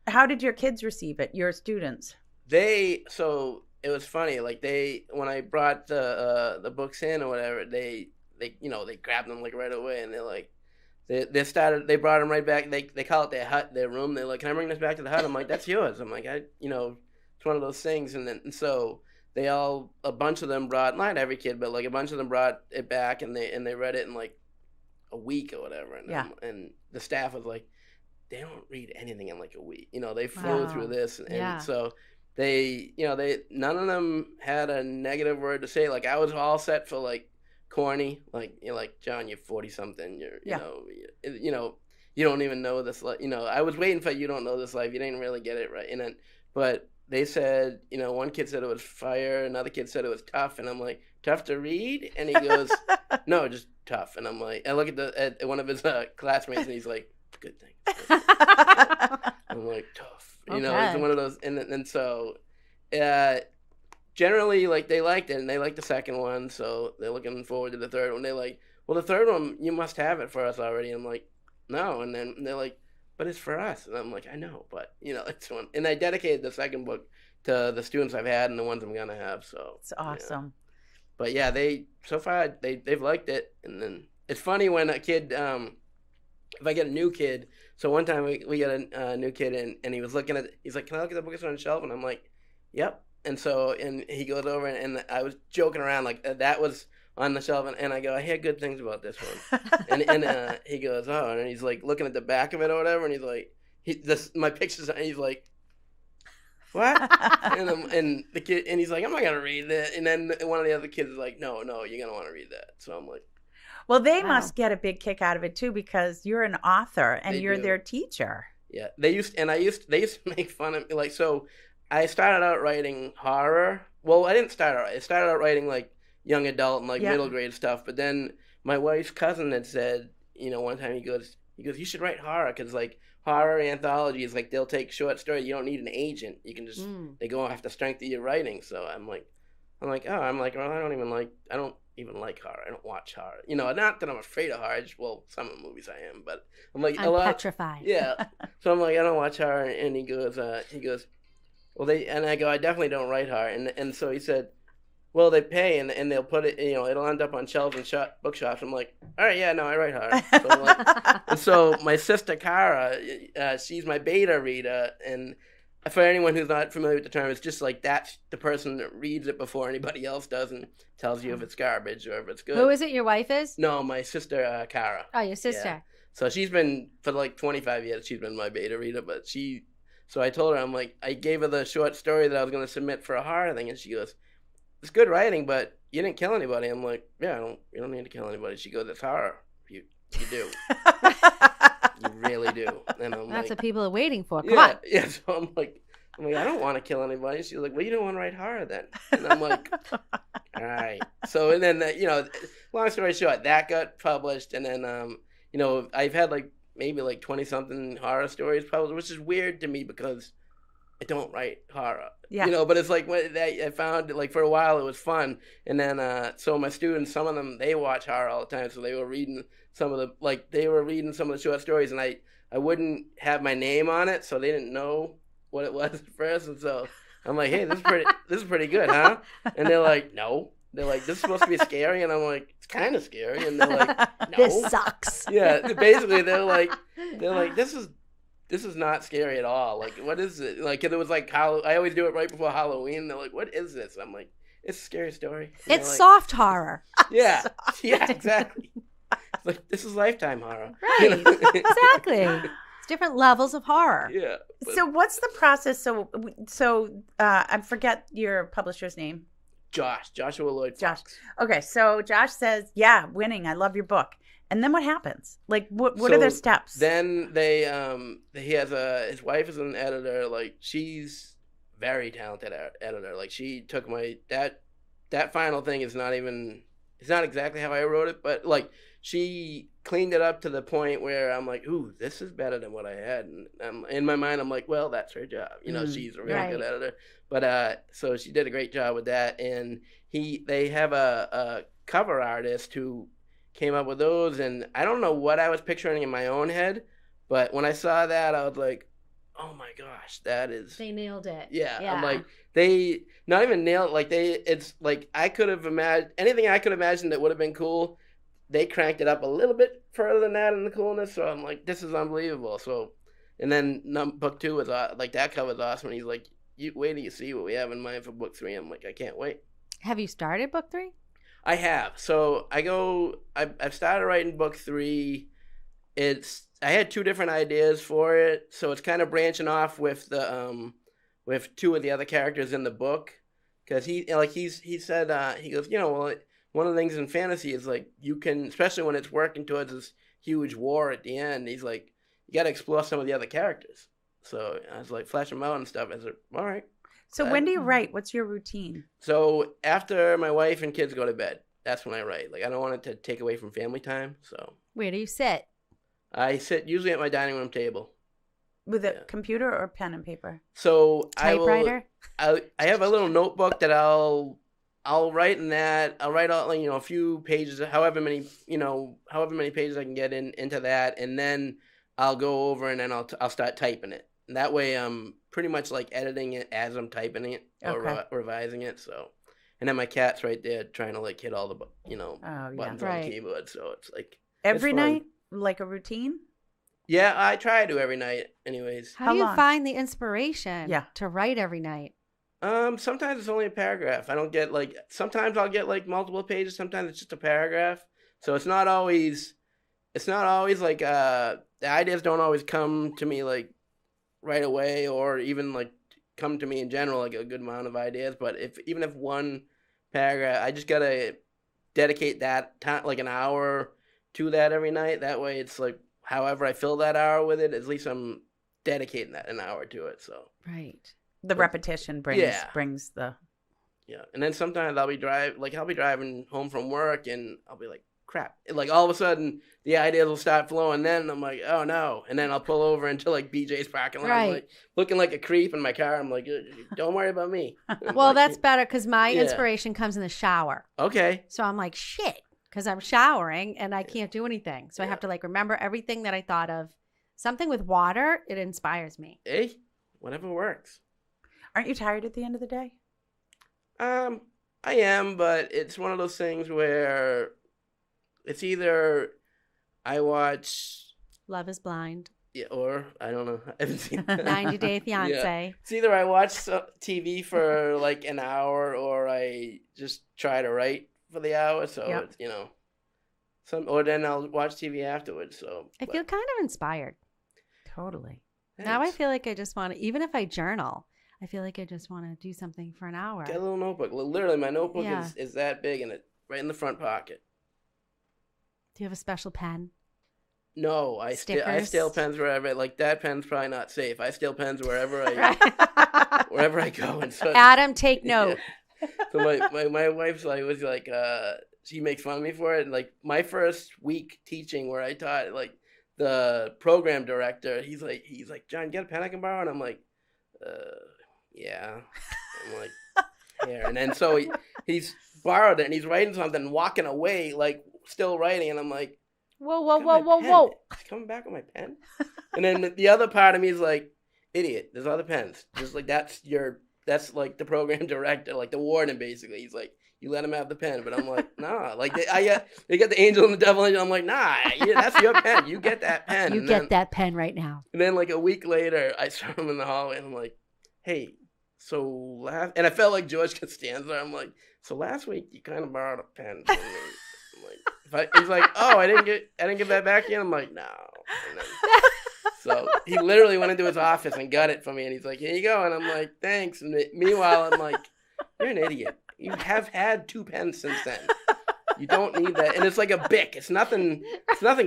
Speaker 2: How did your kids receive it, your students?
Speaker 3: So it was funny. Like when I brought the books in or whatever, they grabbed them like right away, and they're like, they brought them right back. They call it their hut, their room. They're like, can I bring this back to the hut? I'm like, that's yours. I'm like, it's one of those things. And so a bunch of them brought, not every kid, but like a bunch of them brought it back, and they read it in like a week or whatever. And the staff was like, they don't read anything in like a week. They flew through this, and so they none of them had a negative word to say. Like I was all set for like corny, like like John, you're 40 something, you don't even know this life. I was waiting for you don't know this life. You didn't really get it right, but they said, one kid said it was fire, another kid said it was tough, and I'm like, tough to read, and he goes, no, just tough, and I'm like, I look at one of his classmates, and he's like, good thing. I'm like, tough, it's one of those, and so, generally, like, they liked it, and they liked the second one, so they're looking forward to the third one. They're like, well, the third one, you must have it for us already. I'm like, no, and then they're like, but it's for us, and I'm like, I know, but it's one. And I dedicated the second book to the students I've had and the ones I'm gonna have. So
Speaker 2: it's awesome.
Speaker 3: But yeah, so far they've liked it, and then it's funny when a kid, if I get a new kid. So one time we got a new kid in, and he's like, can I look at the books on the shelf? And I'm like, yep. And so he goes over, and I was joking around like that was on the shelf, and I go, I hear good things about this one. and he goes, oh, and he's like looking at the back of it or whatever, and he's like, my pictures, and he's like, what? and the kid, and he's like, I'm not gonna read that. And then one of the other kids is like, no, you're gonna want to read that. So I'm like,
Speaker 2: well, they must get a big kick out of it too, because you're an author and you're their teacher.
Speaker 3: Yeah, they used to make fun of me. Like, so I started out writing horror. Well, I didn't start out. I started out writing like young adult and like middle grade stuff. But then my wife's cousin had said, one time he goes, you should write horror, because like horror anthologies, like they'll take short stories. You don't need an agent. You can just they go off the strength of your writing. So I'm like, well, I don't even like horror. I don't watch horror. Not that I'm afraid of horror. Well, some of the movies I am, but I'm like
Speaker 4: I'm petrified.
Speaker 3: Yeah. So I'm like, I don't watch horror, and he goes, well, and I go, I definitely don't write horror, and so he said, well, they pay, and they'll put it, it'll end up on shelves and bookshops. I'm like, all right, yeah, no, I write horror. So I'm like, and so my sister Cara, she's my beta reader, and for anyone who's not familiar with the term, it's just like that's the person that reads it before anybody else does and tells you if it's garbage or if it's good.
Speaker 4: Who is it? Your wife is?
Speaker 3: No, my sister Cara.
Speaker 4: Oh, your sister.
Speaker 3: Yeah. So she's been, for like 25 years, she's been my beta reader, but so I told her, I'm like, I gave her the short story that I was going to submit for a horror thing, and she goes, it's good writing, but you didn't kill anybody. I'm like, yeah, you don't need to kill anybody. She goes, it's horror. You do. You really do. And I'm
Speaker 4: That's
Speaker 3: like,
Speaker 4: what people are waiting for. Come on.
Speaker 3: Yeah, so I'm like, I don't want to kill anybody. She's like, well, you don't want to write horror then. And I'm like, all right. So, and then, long story short, that got published. And then, I've had like maybe like 20-something horror stories published, which is weird to me because I don't write horror.
Speaker 2: Yeah.
Speaker 3: But it's like I found, like, for a while it was fun. And then, so my students, some of them, they watch horror all the time. So they were reading some of the short stories, and I wouldn't have my name on it. So they didn't know what it was at first. And so I'm like, hey, this is pretty good, huh? And they're like, no. They're like, this is supposed to be scary. And I'm like, it's kind of scary. And they're like, no.
Speaker 4: This sucks.
Speaker 3: Yeah. Basically, they're like, this is not scary at all. Like, what is it? Like, it was like, I always do it right before Halloween. They're like, what is this? I'm like, it's a scary story. And
Speaker 4: It's soft horror.
Speaker 3: Yeah. Yeah, exactly. It's like, this is Lifetime horror.
Speaker 4: Right. Exactly. It's different levels of horror.
Speaker 3: Yeah.
Speaker 2: So what's the process? So I forget your publisher's name.
Speaker 3: Joshua Lloyd Fox.
Speaker 2: Okay, so Josh says, yeah, winning. I love your book. And then what happens? Like, what are their steps?
Speaker 3: Then he has his wife is an editor. Like, she's very talented editor. Like, she took that final thing is not even, it's not exactly how I wrote it, but like, she cleaned it up to the point where I'm like, ooh, this is better than what I had. And in my mind, I'm like, well, that's her job. She's a really good editor. But so she did a great job with that. And they have a cover artist who came up with those. And I don't know what I was picturing in my own head, but when I saw that, I was like, oh my gosh, that is.
Speaker 4: They nailed it.
Speaker 3: Yeah, I'm like, they not even nailed it. Like it's like I could have imagined anything I could imagine that would have been cool. They cranked it up a little bit further than that in the coolness. So I'm like, this is unbelievable. So, and then book 2 was like that cover was awesome. And he's like, you wait till you see what we have in mind for book 3. I'm like, I can't wait.
Speaker 4: Have you started book 3?
Speaker 3: I have. So I've started writing book 3. I had 2 different ideas for it, so it's kind of branching off with the with 2 of the other characters in the book, because he said he goes, well, one of the things in fantasy is like you can, especially when it's working towards this huge war at the end. He's like, you got to explore some of the other characters. So I was like, flesh them out and stuff. I said, all right.
Speaker 2: So when do you write? What's your routine?
Speaker 3: So after my wife and kids go to bed, that's when I write. Like I don't want it to take away from family time. So
Speaker 4: where do you sit?
Speaker 3: I sit usually at my dining room table.
Speaker 2: With a computer or pen and paper?
Speaker 4: So typewriter?
Speaker 3: I have a little notebook that I'll write in that. I'll write all a few pages, however many pages I can get into that, and then I'll go over and then I'll start typing it. And that way I'm pretty much like editing it as I'm typing it or revising it. So, and then my cat's right there trying to like hit all the buttons on the keyboard. So it's like
Speaker 2: every night, like a routine.
Speaker 3: Yeah, I try to every night. Anyways,
Speaker 4: how do you find the inspiration to write every night?
Speaker 3: Sometimes it's only a paragraph. I don't get sometimes I'll get like multiple pages. Sometimes it's just a paragraph. So it's not always like the ideas don't always come to me like right away, or even like come to me in general, like a good amount of ideas. But even if one paragraph, I just gotta dedicate that time, like an hour to that every night. That way it's like however I fill that hour with it, at least I'm dedicating that an hour to it. So
Speaker 2: the repetition brings the
Speaker 3: and then sometimes I'll be driving home from work and I'll be like, crap, like all of a sudden the ideas will start flowing. Then I'm like, oh no, and then I'll pull over into like BJ's parking lot, like looking like a creep in my car. I'm like, don't worry about me.
Speaker 4: Well, that's better because my inspiration comes in the shower.
Speaker 3: Okay.
Speaker 4: So I'm like, shit, because I'm showering and I can't do anything. So I have to like remember everything that I thought of. Something with water, it inspires me.
Speaker 3: Hey, whatever works.
Speaker 2: Aren't you tired at the end of the day?
Speaker 3: I am, but it's one of those things where it's either I watch
Speaker 4: Love is Blind.
Speaker 3: Yeah, or I don't know. I haven't seen
Speaker 4: 90 Day Fiance. Yeah.
Speaker 3: It's either I watch TV for like an hour or I just try to write for the hour. So it's, or then I'll watch TV afterwards. So
Speaker 4: I feel kind of inspired.
Speaker 2: Totally.
Speaker 3: Thanks.
Speaker 4: Now I feel like I just want to, even if I journal, I feel like I just want to do something for an hour.
Speaker 3: Get a little notebook. Literally, my notebook is that big and it's right in the front pocket.
Speaker 4: Do you have a special pen?
Speaker 3: No, I steal pens wherever. Like that pen's probably not safe. I steal pens wherever I go. And so,
Speaker 4: Adam, take note.
Speaker 3: Yeah. So my wife's was like she makes fun of me for it. And like my first week teaching where I taught, like the program director, he's like, John, get a pen I can borrow? And I'm like, yeah. I'm like, here. And then so he's borrowed it and he's writing something and walking away, like still writing. And I'm like,
Speaker 4: whoa.
Speaker 3: He's coming back with my pen. And then the other part of me is like, idiot, there's other pens. Just like that's like the program director, like the warden basically. He's like, you let him have the pen. But I'm like, nah. Like they got the angel and the devil angel. I'm like, nah, that's your pen. You get that pen.
Speaker 4: You get that pen right now.
Speaker 3: And then like a week later, I saw him in the hallway and I'm like, hey, and I felt like George Costanza. I'm like, so last week you kind of borrowed a pen from me. I'm like, he's like, oh, I didn't give that back yet. I'm like, no. And then, so he literally went into his office and got it for me, and he's like, here you go. And I'm like, thanks. And meanwhile, I'm like, you're an idiot. You have had 2 pens since then. You don't need that. And it's like a Bic. It's nothing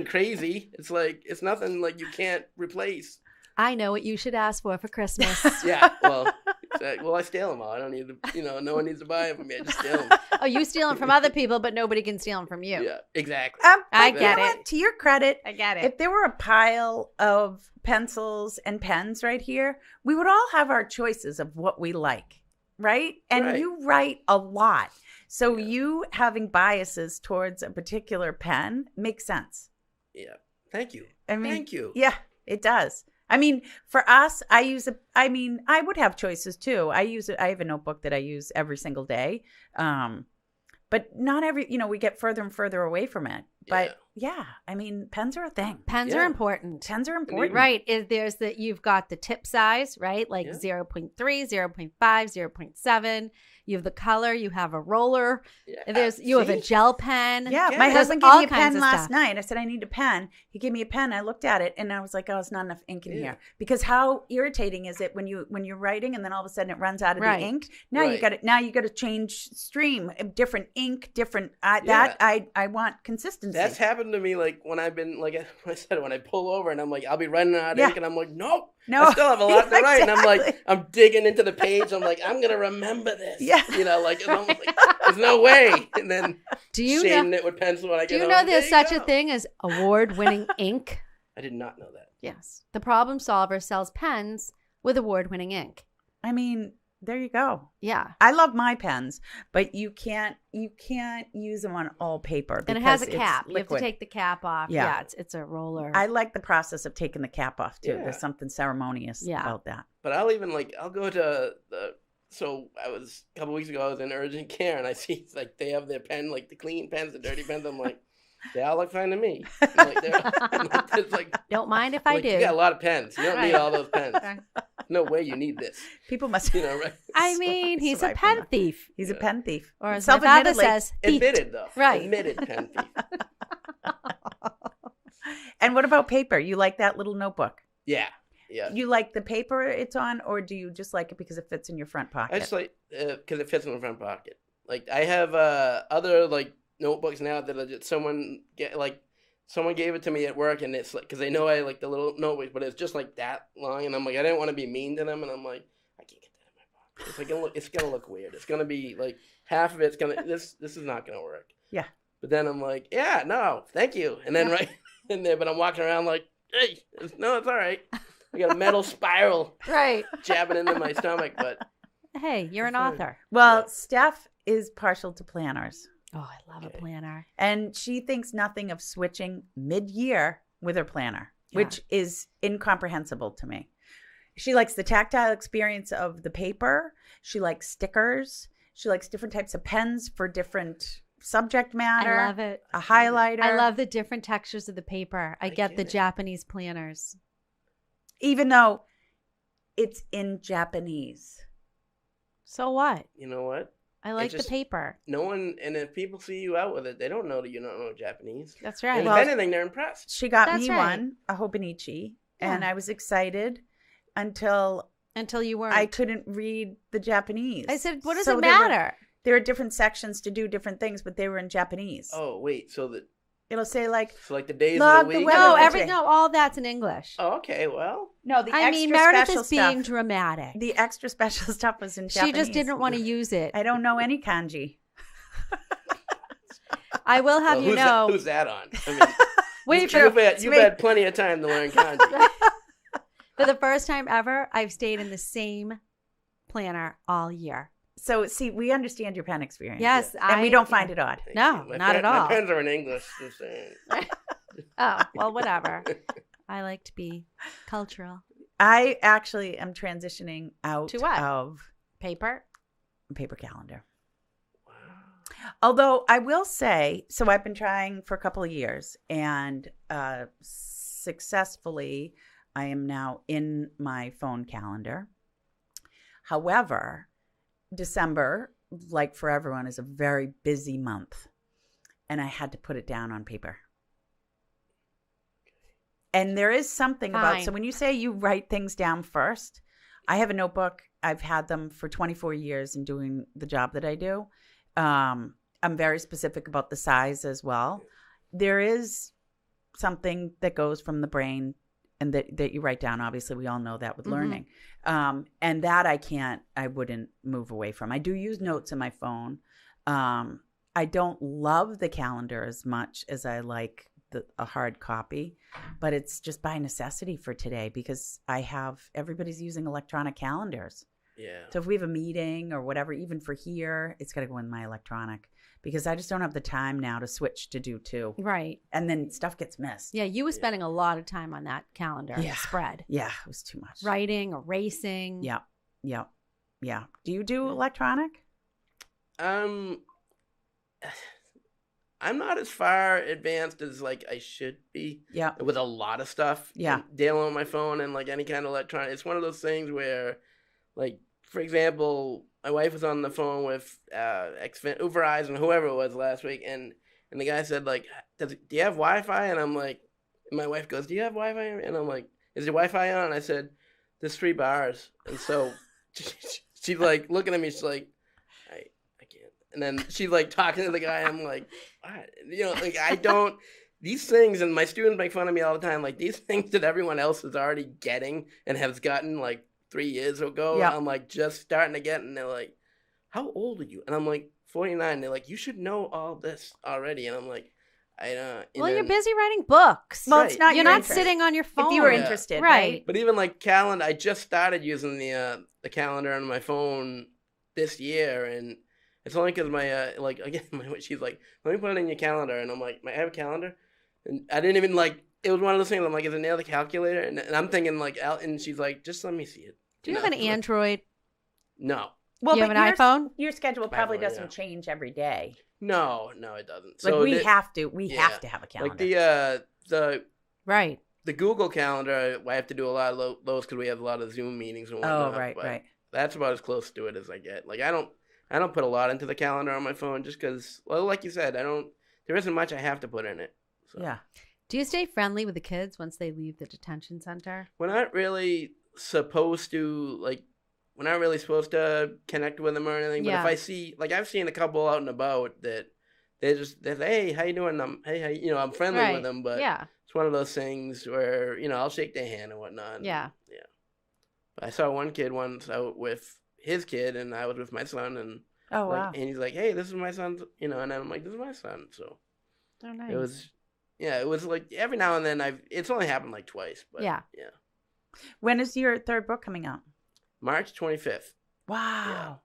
Speaker 3: crazy. It's nothing like you can't replace.
Speaker 4: I know what you should ask for Christmas.
Speaker 3: Yeah, well, I steal them all. I don't need to, no one needs to buy them from me. I just steal them.
Speaker 4: Oh, you steal them from other people, but nobody can steal them from you.
Speaker 3: Yeah, exactly.
Speaker 4: I get it.
Speaker 2: To your credit,
Speaker 4: I get it.
Speaker 2: If there were a pile of pencils and pens right here, we would all have our choices of what we like, right? And you write a lot. So you having biases towards a particular pen makes sense.
Speaker 3: Yeah. Thank you.
Speaker 2: I mean,
Speaker 3: thank you.
Speaker 2: Yeah, it does. I mean, for us, I would have choices too. I have a notebook that I use every single day. But not every, we get further and further away from it. But yeah, I mean, pens are a thing.
Speaker 4: Pens are important.
Speaker 2: Pens are important.
Speaker 4: Right. You've got the tip size, right? Like 0.3, 0.5, 0.7. You have the color. You have a roller. Yeah. You have a gel pen.
Speaker 2: Yeah. My husband gave me a pen last night. I said, I need a pen. He gave me a pen. I looked at it and I was like, oh, it's not enough ink in here. Because how irritating is it when you're writing and then all of a sudden it runs out of the ink? Now you got to change stream, different ink, different. I want consistency.
Speaker 3: That's happened to me. Like when I've been like I said, when I pull over and I'm like, I'll be running out of ink, and I'm like, nope. No, I still have a lot to write, and I'm like, I'm digging into the page. I'm like, I'm gonna remember this. Yeah, like, and I'm like, there's no way. And then shading it with pencil when I get home.
Speaker 4: Do you know there's such a thing as award-winning ink?
Speaker 3: I did not know that.
Speaker 4: Yes, the Problem Solver sells pens with award-winning ink.
Speaker 2: I mean, there you go.
Speaker 4: Yeah,
Speaker 2: I love my pens, but you can't use them on all paper.
Speaker 4: And it has a cap. You have to take the cap off. Yeah, it's a roller.
Speaker 2: I like the process of taking the cap off too. There's something ceremonious about that.
Speaker 3: But I'll go to so I was a couple weeks ago. I was in urgent care and I see like they have their pen, like the clean pens, the dirty pens. I'm like, they all look fine to me.
Speaker 4: Don't mind if I do.
Speaker 3: You got a lot of pens. You don't need all those pens. No way you need this.
Speaker 2: People must,
Speaker 3: right?
Speaker 4: I mean, he's a pen thief.
Speaker 2: He's a pen thief.
Speaker 4: Or as my father says,
Speaker 3: admitted though.
Speaker 4: Right.
Speaker 3: Admitted pen thief.
Speaker 2: And what about paper? You like that little notebook?
Speaker 3: Yeah.
Speaker 2: You like the paper it's on, or do you just like it because it fits in your front pocket?
Speaker 3: I just like because it fits in the front pocket. Like I have other like notebooks now that someone gave it to me at work, and it's like because they know I like the little notebooks, but it's just like that long, and I'm like I didn't want to be mean to them, and I'm like I can't get that in my pocket. It's gonna look weird. It's gonna be like half of it's gonna this is not gonna work.
Speaker 2: Yeah.
Speaker 3: But then I'm like, yeah, no, thank you, and then right in there, but I'm walking around like, hey, no, it's all right. I got a metal spiral jabbing into my stomach, but
Speaker 4: hey, you're an author.
Speaker 2: Well, Steph is partial to planners.
Speaker 4: Oh, I love a planner.
Speaker 2: And she thinks nothing of switching mid-year with her planner, which is incomprehensible to me. She likes the tactile experience of the paper. She likes stickers. She likes different types of pens for different subject matter.
Speaker 4: I love it.
Speaker 2: A highlighter.
Speaker 4: I love the different textures of the paper. I get the Japanese planners.
Speaker 2: Even though it's in Japanese.
Speaker 4: So what?
Speaker 3: You know what?
Speaker 4: I like the paper.
Speaker 3: No one, and if people see you out with it, they don't know that you don't know Japanese.
Speaker 4: That's right.
Speaker 3: And if anything, they're impressed.
Speaker 2: She got me one, a Hobonichi, and I was excited until you weren't. I couldn't read the Japanese.
Speaker 4: I said, what does it matter?
Speaker 2: There are different sections to do different things, but they were in Japanese.
Speaker 3: Oh, wait. So
Speaker 2: it'll say like
Speaker 3: the days of the week.
Speaker 4: All that's in English.
Speaker 3: Oh, okay. Well,
Speaker 2: no,
Speaker 4: Meredith is being dramatic.
Speaker 2: The extra special stuff was in Japanese.
Speaker 4: She just didn't want to use it.
Speaker 2: I don't know any kanji.
Speaker 4: I will have you know.
Speaker 3: Who's that on? I mean, you've had plenty of time to learn kanji.
Speaker 4: For the first time ever, I've stayed in the same planner all year.
Speaker 2: So, see, we understand your pen experience.
Speaker 4: Yes.
Speaker 2: And we don't find it odd.
Speaker 4: No, not at all.
Speaker 3: My pens are in English. Just saying.
Speaker 4: Oh, well, whatever. I like to be cultural.
Speaker 2: I actually am transitioning out
Speaker 4: to what?
Speaker 2: Of
Speaker 4: paper
Speaker 2: calendar. Wow. Although I will say, so I've been trying for a couple of years, and successfully, I am now in my phone calendar. However, December, like for everyone, is a very busy month, and I had to put it down on paper. And there is something about, so when you say you write things down first, I have a notebook. I've had them for 24 years in doing the job that I do. I'm very specific about the size as well. There is something that goes from the brain and that you write down. Obviously, we all know that with learning. And that I wouldn't move away from. I do use notes in my phone. I don't love the calendar as much as I like a hard copy, but it's just by necessity for today because everybody's using electronic calendars.
Speaker 3: Yeah.
Speaker 2: So if we have a meeting or whatever, even for here, it's got to go in my electronic because I just don't have the time now to switch to do 2.
Speaker 4: Right.
Speaker 2: And then stuff gets missed.
Speaker 4: Yeah, you were spending a lot of time on that calendar
Speaker 2: Yeah.
Speaker 4: spread.
Speaker 2: Yeah, it was too much.
Speaker 4: Writing, erasing.
Speaker 2: Yeah. Do you do electronic?
Speaker 3: I'm not as far advanced as like I should be.
Speaker 2: Yeah.
Speaker 3: With a lot of stuff.
Speaker 2: Yeah.
Speaker 3: Dealing with my phone and like any kind of electronic. It's one of those things where, like, for example, my wife was on the phone with Verizon, whoever it was last week, and the guy said like, do you have Wi-Fi? And I'm like, my wife goes, do you have Wi-Fi? And I'm like, is your Wi-Fi on? And I said, there's 3 bars. And so she's like looking at me. She's like, I can't. And then she's like talking to the guy. I'm like, what? You know, like I don't. These things, and my students make fun of me all the time. Like these things that everyone else is already getting and has gotten like 3 years ago.
Speaker 2: Yeah.
Speaker 3: I'm like just starting to get, and they're like, how old are you? And I'm like 49. They're like, you should know all this already. And I'm like, I don't.
Speaker 4: Well, you're busy writing books.
Speaker 2: Well, it's not
Speaker 4: You're
Speaker 2: your
Speaker 4: not
Speaker 2: interest.
Speaker 4: sitting on your phone.
Speaker 2: If you were
Speaker 3: Yeah.
Speaker 2: interested,
Speaker 4: Right.
Speaker 3: But even like calendar, I just started using the calendar on my phone this year, and it's only because my like again, she's like, let me put it in your calendar, and I'm like, I have a calendar, and I didn't even like. It was one of those things. I'm like, is it near the calculator? And I'm thinking like, and she's like, just let me see it.
Speaker 4: Do you have an Android?
Speaker 3: No,
Speaker 2: Well,
Speaker 4: You have
Speaker 2: but
Speaker 4: an
Speaker 2: your-
Speaker 4: iPhone?
Speaker 2: Your schedule probably
Speaker 3: iPhone,
Speaker 2: doesn't
Speaker 3: yeah.
Speaker 2: change every day.
Speaker 3: no, it doesn't.
Speaker 2: Like
Speaker 3: So
Speaker 2: we
Speaker 3: the-
Speaker 2: have to
Speaker 3: yeah.
Speaker 2: have to have a calendar.
Speaker 3: like
Speaker 4: Right.
Speaker 3: the Google Calendar. I have to do a lot of those because we have a lot of Zoom meetings and whatnot.
Speaker 2: right.
Speaker 3: but That's about as close to it as I get. Like I don't put a lot into the calendar on my phone just because, well, like you said, there isn't much I have to put in it. So.
Speaker 2: Yeah.
Speaker 4: Do you stay friendly with the kids once they leave the detention center?
Speaker 3: We're not really supposed to connect with them or anything. But
Speaker 4: Yeah.
Speaker 3: if I see, like I've seen a couple out and about that they're say, hey, how you doing? I'm friendly
Speaker 4: Right.
Speaker 3: with them, but
Speaker 4: Yeah.
Speaker 3: it's one of those things where, I'll shake their hand and whatnot.
Speaker 4: Yeah.
Speaker 3: Yeah. But I saw one kid once out with his kid, and I was with my son, and
Speaker 2: Oh
Speaker 3: like,
Speaker 2: wow.
Speaker 3: and he's like, hey, this is my son's, and then I'm like, this is my son. So
Speaker 4: Oh, nice.
Speaker 3: it was like every now and then it's only happened like twice, but
Speaker 4: Yeah.
Speaker 2: When is your 3rd book coming out?
Speaker 3: March 25th.
Speaker 2: Wow.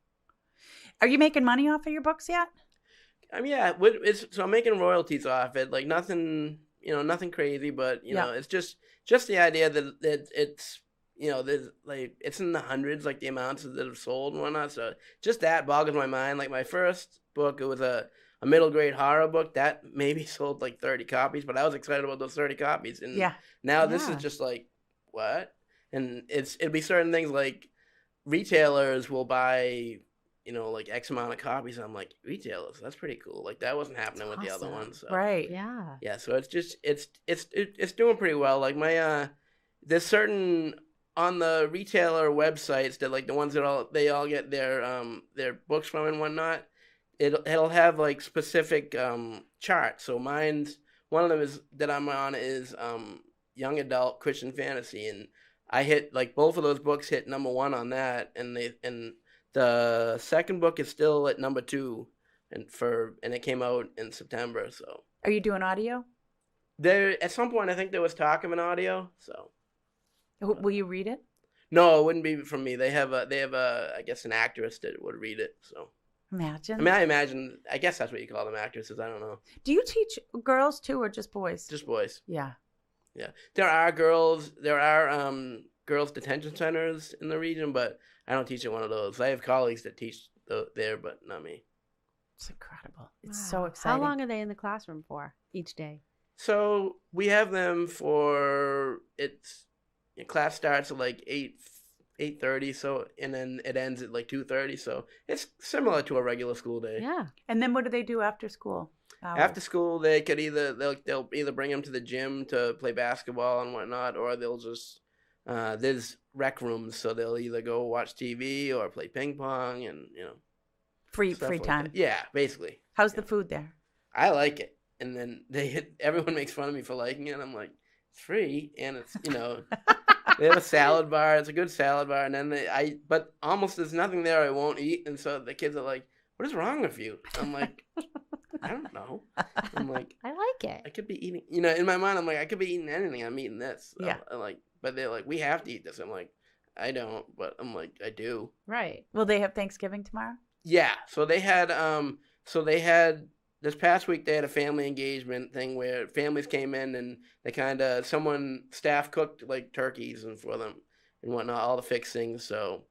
Speaker 2: Are you making money off of your books yet?
Speaker 3: I mean, yeah, so I'm making royalties off it, like nothing crazy, but it's just the idea that it's there's like it's in the hundreds, like the amounts that have sold and whatnot. So just that boggles my mind. Like my first book, it was a middle grade horror book that maybe sold like 30 copies, but I was excited about those 30 copies, and now this
Speaker 4: Yeah.
Speaker 3: is just like what, and it'll be certain things like retailers will buy. Like X amount of copies. I'm like, retailers, that's pretty cool. Like that wasn't happening with the other
Speaker 4: awesome.
Speaker 3: ones. So.
Speaker 2: Right.
Speaker 4: Yeah.
Speaker 3: Yeah, so it's just it's doing pretty well. Like my there's certain on the retailer websites that like the ones that they all get their books from and whatnot. It'll have like specific charts. So one of them is that I'm on is young adult Christian fantasy, and I hit like both of those books hit number 1 on that, and the second book is still at number 2, and it came out in September. So
Speaker 2: Are you doing audio?
Speaker 3: there at some point I think there was talk of an audio. So
Speaker 2: Will you read it?
Speaker 3: no, it wouldn't be from me. They have I guess an actress that would read it. So
Speaker 2: Imagine.
Speaker 3: I imagine I guess that's what you call them, actresses. I don't know,
Speaker 2: Do you teach girls too, or just boys?
Speaker 3: just boys.
Speaker 2: Yeah.
Speaker 3: Yeah, there are girls detention centers in the region, but I don't teach at one of those. I have colleagues that teach there, but not me.
Speaker 2: It's incredible. It's
Speaker 4: Wow.
Speaker 2: so exciting.
Speaker 4: How long are they in the classroom for each day?
Speaker 3: So we have them class starts at like 8:30, so and then it ends at like 2:30. So it's similar to a regular school day.
Speaker 4: Yeah.
Speaker 2: And then what do they do after school?
Speaker 3: After school, they could they'll either bring them to the gym to play basketball and whatnot, or they'll just there's rec rooms, so they'll either go watch TV or play ping pong and
Speaker 2: free
Speaker 3: stuff like
Speaker 2: time.
Speaker 3: that. Yeah, basically.
Speaker 2: How's the food there?
Speaker 3: I like it, and then everyone makes fun of me for liking it. I'm like, it's free, and it's they have a salad bar. It's a good salad bar, and then but almost there's nothing there I won't eat, and so the kids are like, "What is wrong with you?" I'm like, I don't know. I'm like,
Speaker 4: I like it.
Speaker 3: I could be eating, in my mind, I'm like, I could be eating anything. I'm eating this. So
Speaker 2: Yeah.
Speaker 3: I'm like, but they're like, we have to eat this. I'm like, I don't, but I'm like, I do.
Speaker 4: Right.
Speaker 2: Will they have Thanksgiving tomorrow?
Speaker 3: Yeah. So they had So they had this past week. They had a family engagement thing where families came in and they staff cooked like turkeys and for them and whatnot, all the fixings. So,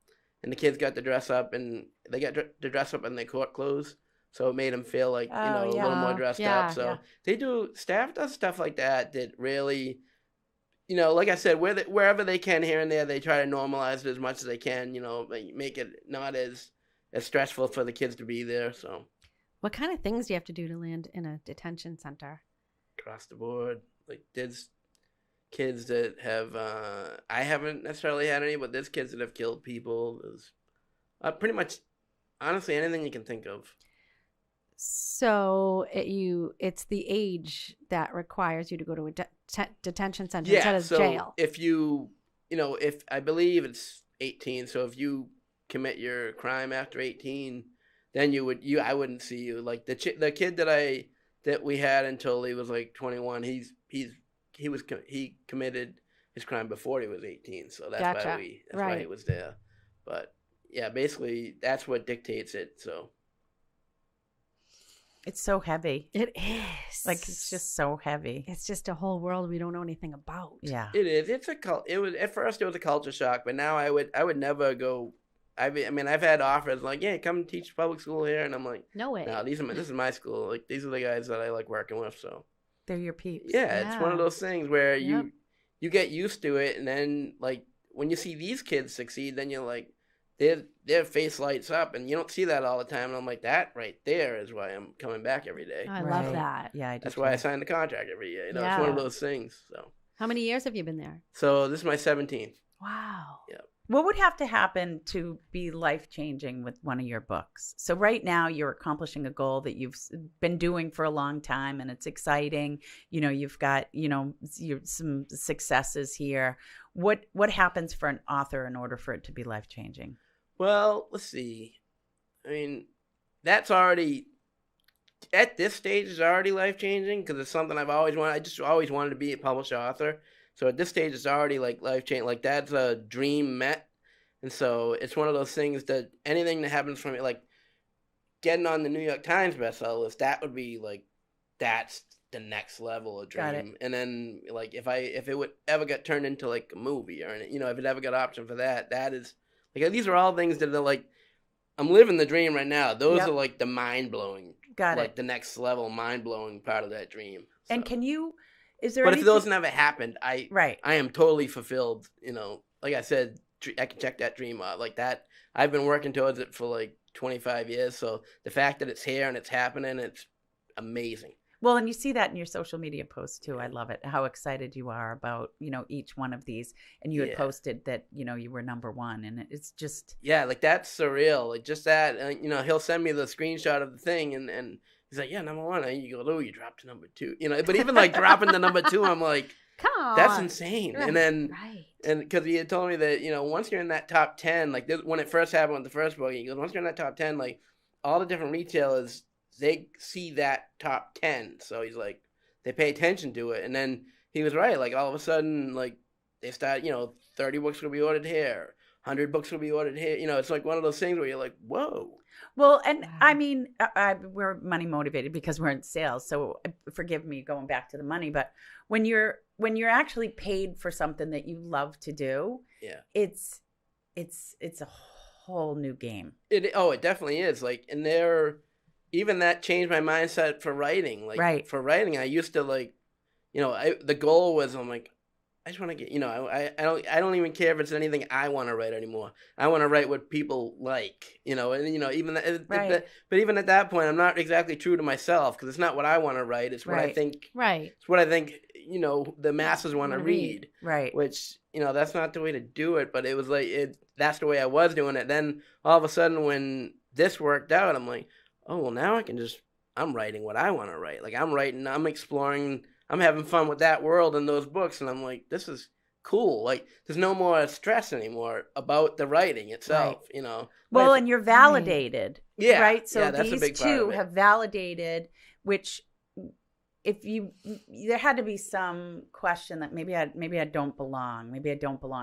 Speaker 3: and the kids got to dress up and they got to dress up in their court clothes. So it made them feel like a little more dressed up. So staff does stuff like that really, like I said, wherever they can here and there, they try to normalize it as much as they can. Make it not as stressful for the kids to be there. So.
Speaker 4: What kind of things do you have to do to land in a detention center?
Speaker 3: Across the board. Like, there's kids that have, I haven't necessarily had any, but there's kids that have killed people. There's pretty much, honestly, anything you can think of.
Speaker 4: So it's the age that requires you to go to a detention center instead of jail.
Speaker 3: If if I believe it's 18, so if you commit your crime after 18, then I wouldn't see you. Like the kid that we had until he was like 21. He committed his crime before he was 18. So that's why he was there. But yeah, basically that's what dictates it. So
Speaker 2: it's so heavy.
Speaker 4: It is.
Speaker 2: Like, it's just so heavy.
Speaker 4: It's just a whole world we don't know anything about.
Speaker 2: Yeah,
Speaker 3: it is. It was at first it was a culture shock, but now I would never go. I mean, I've had offers like, yeah, come teach public school here, and I'm like,
Speaker 4: no way.
Speaker 3: No, this is my school. Like, these are the guys that I like working with. So
Speaker 2: they're your peeps.
Speaker 3: Yeah, it's one of those things where you get used to it, and then like when you see these kids succeed, then you're like, their face lights up, and you don't see that all the time. And I'm like, that right there is why I'm coming back every day.
Speaker 4: I love that.
Speaker 2: Yeah, I do
Speaker 3: that's why I signed the contract every year. It's one of those things. So
Speaker 4: how many years have you been there?
Speaker 3: So this is my 17th.
Speaker 4: Wow.
Speaker 3: Yeah.
Speaker 2: What would have to happen to be life-changing with one of your books? So right now you're accomplishing a goal that you've been doing for a long time, and it's exciting. You've got, some successes here. What happens for an author in order for it to be life-changing?
Speaker 3: Well, let's see. I mean, that's already, at this stage, is already life-changing because it's something I've always wanted. I just always wanted to be a published author. So at this stage, it's already like life-changing. Like, that's a dream met. And so it's one of those things that anything that happens from it, like getting on the New York Times bestseller list, that would be like, that's the next level of dream.
Speaker 2: Got it.
Speaker 3: And then like if it would ever get turned into like a movie or, if it ever got option for that is like, these are all things that are like, I'm living the dream right now. Those are like the mind-blowing.
Speaker 2: Got
Speaker 3: like
Speaker 2: it.
Speaker 3: the next level mind-blowing part of that dream. So.
Speaker 2: And is there
Speaker 3: But
Speaker 2: anything...
Speaker 3: if those never happened, I am totally fulfilled. Like I said, I can check that dream off. Like that, I've been working towards it for like 25 years. So the fact that it's here and it's happening, it's amazing.
Speaker 2: Well, and you see that in your social media posts too. I love it. How excited you are about, each one of these. And you had posted that, you were number one, and it's just...
Speaker 3: Yeah, like that's surreal. Like just that, he'll send me the screenshot of the thing and he's like, yeah, number one. And you go, oh, you dropped to number two. But even like dropping to number two, I'm like,
Speaker 4: come on,
Speaker 3: that's insane.
Speaker 4: Right.
Speaker 3: And then,
Speaker 4: right.
Speaker 3: And because he had told me that, once you're in that top 10, like when it first happened with the first book, he goes, once you're in that top 10, like all the different retailers, they see that top 10. So he's like, they pay attention to it. And then he was right. Like all of a sudden, like they start, 30 books will be ordered here. 100 books will be ordered here. It's like one of those things where you're like, whoa.
Speaker 2: Well, and I mean, we're money motivated because we're in sales. So forgive me going back to the money, but when you're actually paid for something that you love to do, it's a whole new game.
Speaker 3: It definitely is. Like, and even that changed my mindset for writing. Like, for writing, I used to like, the goal was, I'm like, I just want to get, I don't even care if it's anything I want to write anymore. I want to write what people like, and even that, but even at that point, I'm not exactly true to myself because it's not what I want to write. It's what I think.
Speaker 4: Right.
Speaker 3: It's what I think, the masses want to read.
Speaker 2: Right.
Speaker 3: Which, that's not the way to do it. But it was like that's the way I was doing it. Then all of a sudden, when this worked out, I'm like, oh well, now I'm writing what I want to write. Like I'm exploring. I'm having fun with that world and those books, and I'm like, this is cool. Like, there's no more stress anymore about the writing itself,
Speaker 2: Well, and you're validated, right? So
Speaker 3: that's a big
Speaker 2: these two
Speaker 3: part of it.
Speaker 2: have validated, which there had to be some question that maybe I don't belong,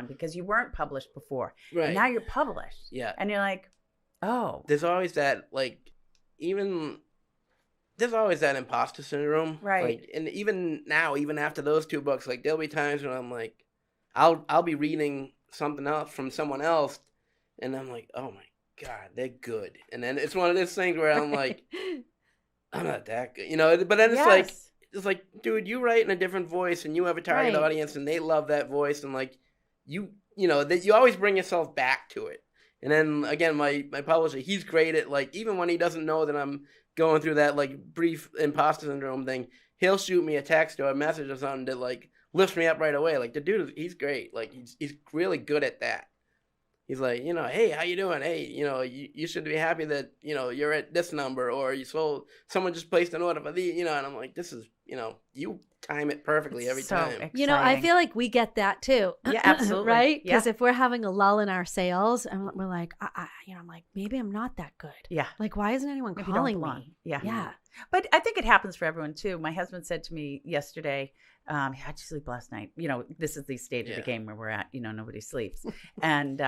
Speaker 2: because you weren't published before,
Speaker 3: right?
Speaker 2: And now you're published,
Speaker 3: yeah,
Speaker 2: and you're like, oh,
Speaker 3: there's always that, like, even there's always that imposter syndrome.
Speaker 2: Right.
Speaker 3: Like, and even now, even after those 2 books, like there'll be times when I'm like, I'll be reading something else from someone else, and I'm like, oh my God, they're good. And then it's one of those things where I'm like, I'm not that good, But then it's like, dude, you write in a different voice, and you have a target audience, and they love that voice, and like that you always bring yourself back to it. And then again, my publisher, he's great at like, even when he doesn't know that I'm going through that like brief imposter syndrome thing, he'll shoot me a text or a message or something that like lifts me up right away. Like the dude, he's great. Like he's really good at that. He's like, hey, how you doing? Hey, you should be happy that, you're at this number, or someone just placed an order for the, and I'm like, this is, you time it perfectly every time.
Speaker 2: Exciting.
Speaker 4: I feel like we get that too.
Speaker 2: Yeah, absolutely.
Speaker 4: Right? Because
Speaker 2: Yeah.
Speaker 4: if we're having a lull in our sales, and we're like, I'm like, maybe I'm not that good.
Speaker 2: Yeah.
Speaker 4: Like, why isn't anyone
Speaker 2: Maybe
Speaker 4: calling
Speaker 2: don't belong.
Speaker 4: me?
Speaker 2: Yeah.
Speaker 4: Yeah.
Speaker 2: But I think it happens for everyone too. My husband said to me yesterday, how'd you sleep last night? This is the stage of the game where we're at, nobody sleeps. And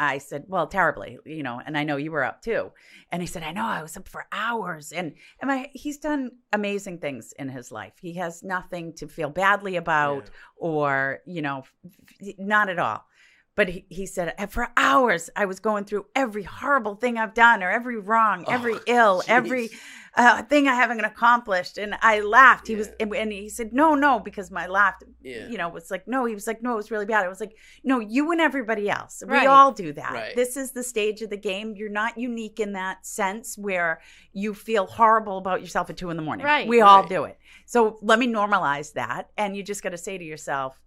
Speaker 2: I said, well, terribly, and I know you were up too. And he said, I know, I was up for hours. And he's done amazing things in his life. He has nothing to feel badly about or, not at all. But he said, for hours, I was going through every horrible thing I've done, or every wrong, every ill, every thing I haven't accomplished. And I laughed. He was, and he said, no, because my laugh, was like, no, he was like, no, it was really bad. I was like, no, you and everybody else. We all do that.
Speaker 3: Right.
Speaker 2: This is the stage of the game. You're not unique in that sense where you feel horrible about yourself at 2 a.m.
Speaker 4: Right.
Speaker 2: We all do it. So let me normalize that. And you just got to say to yourself,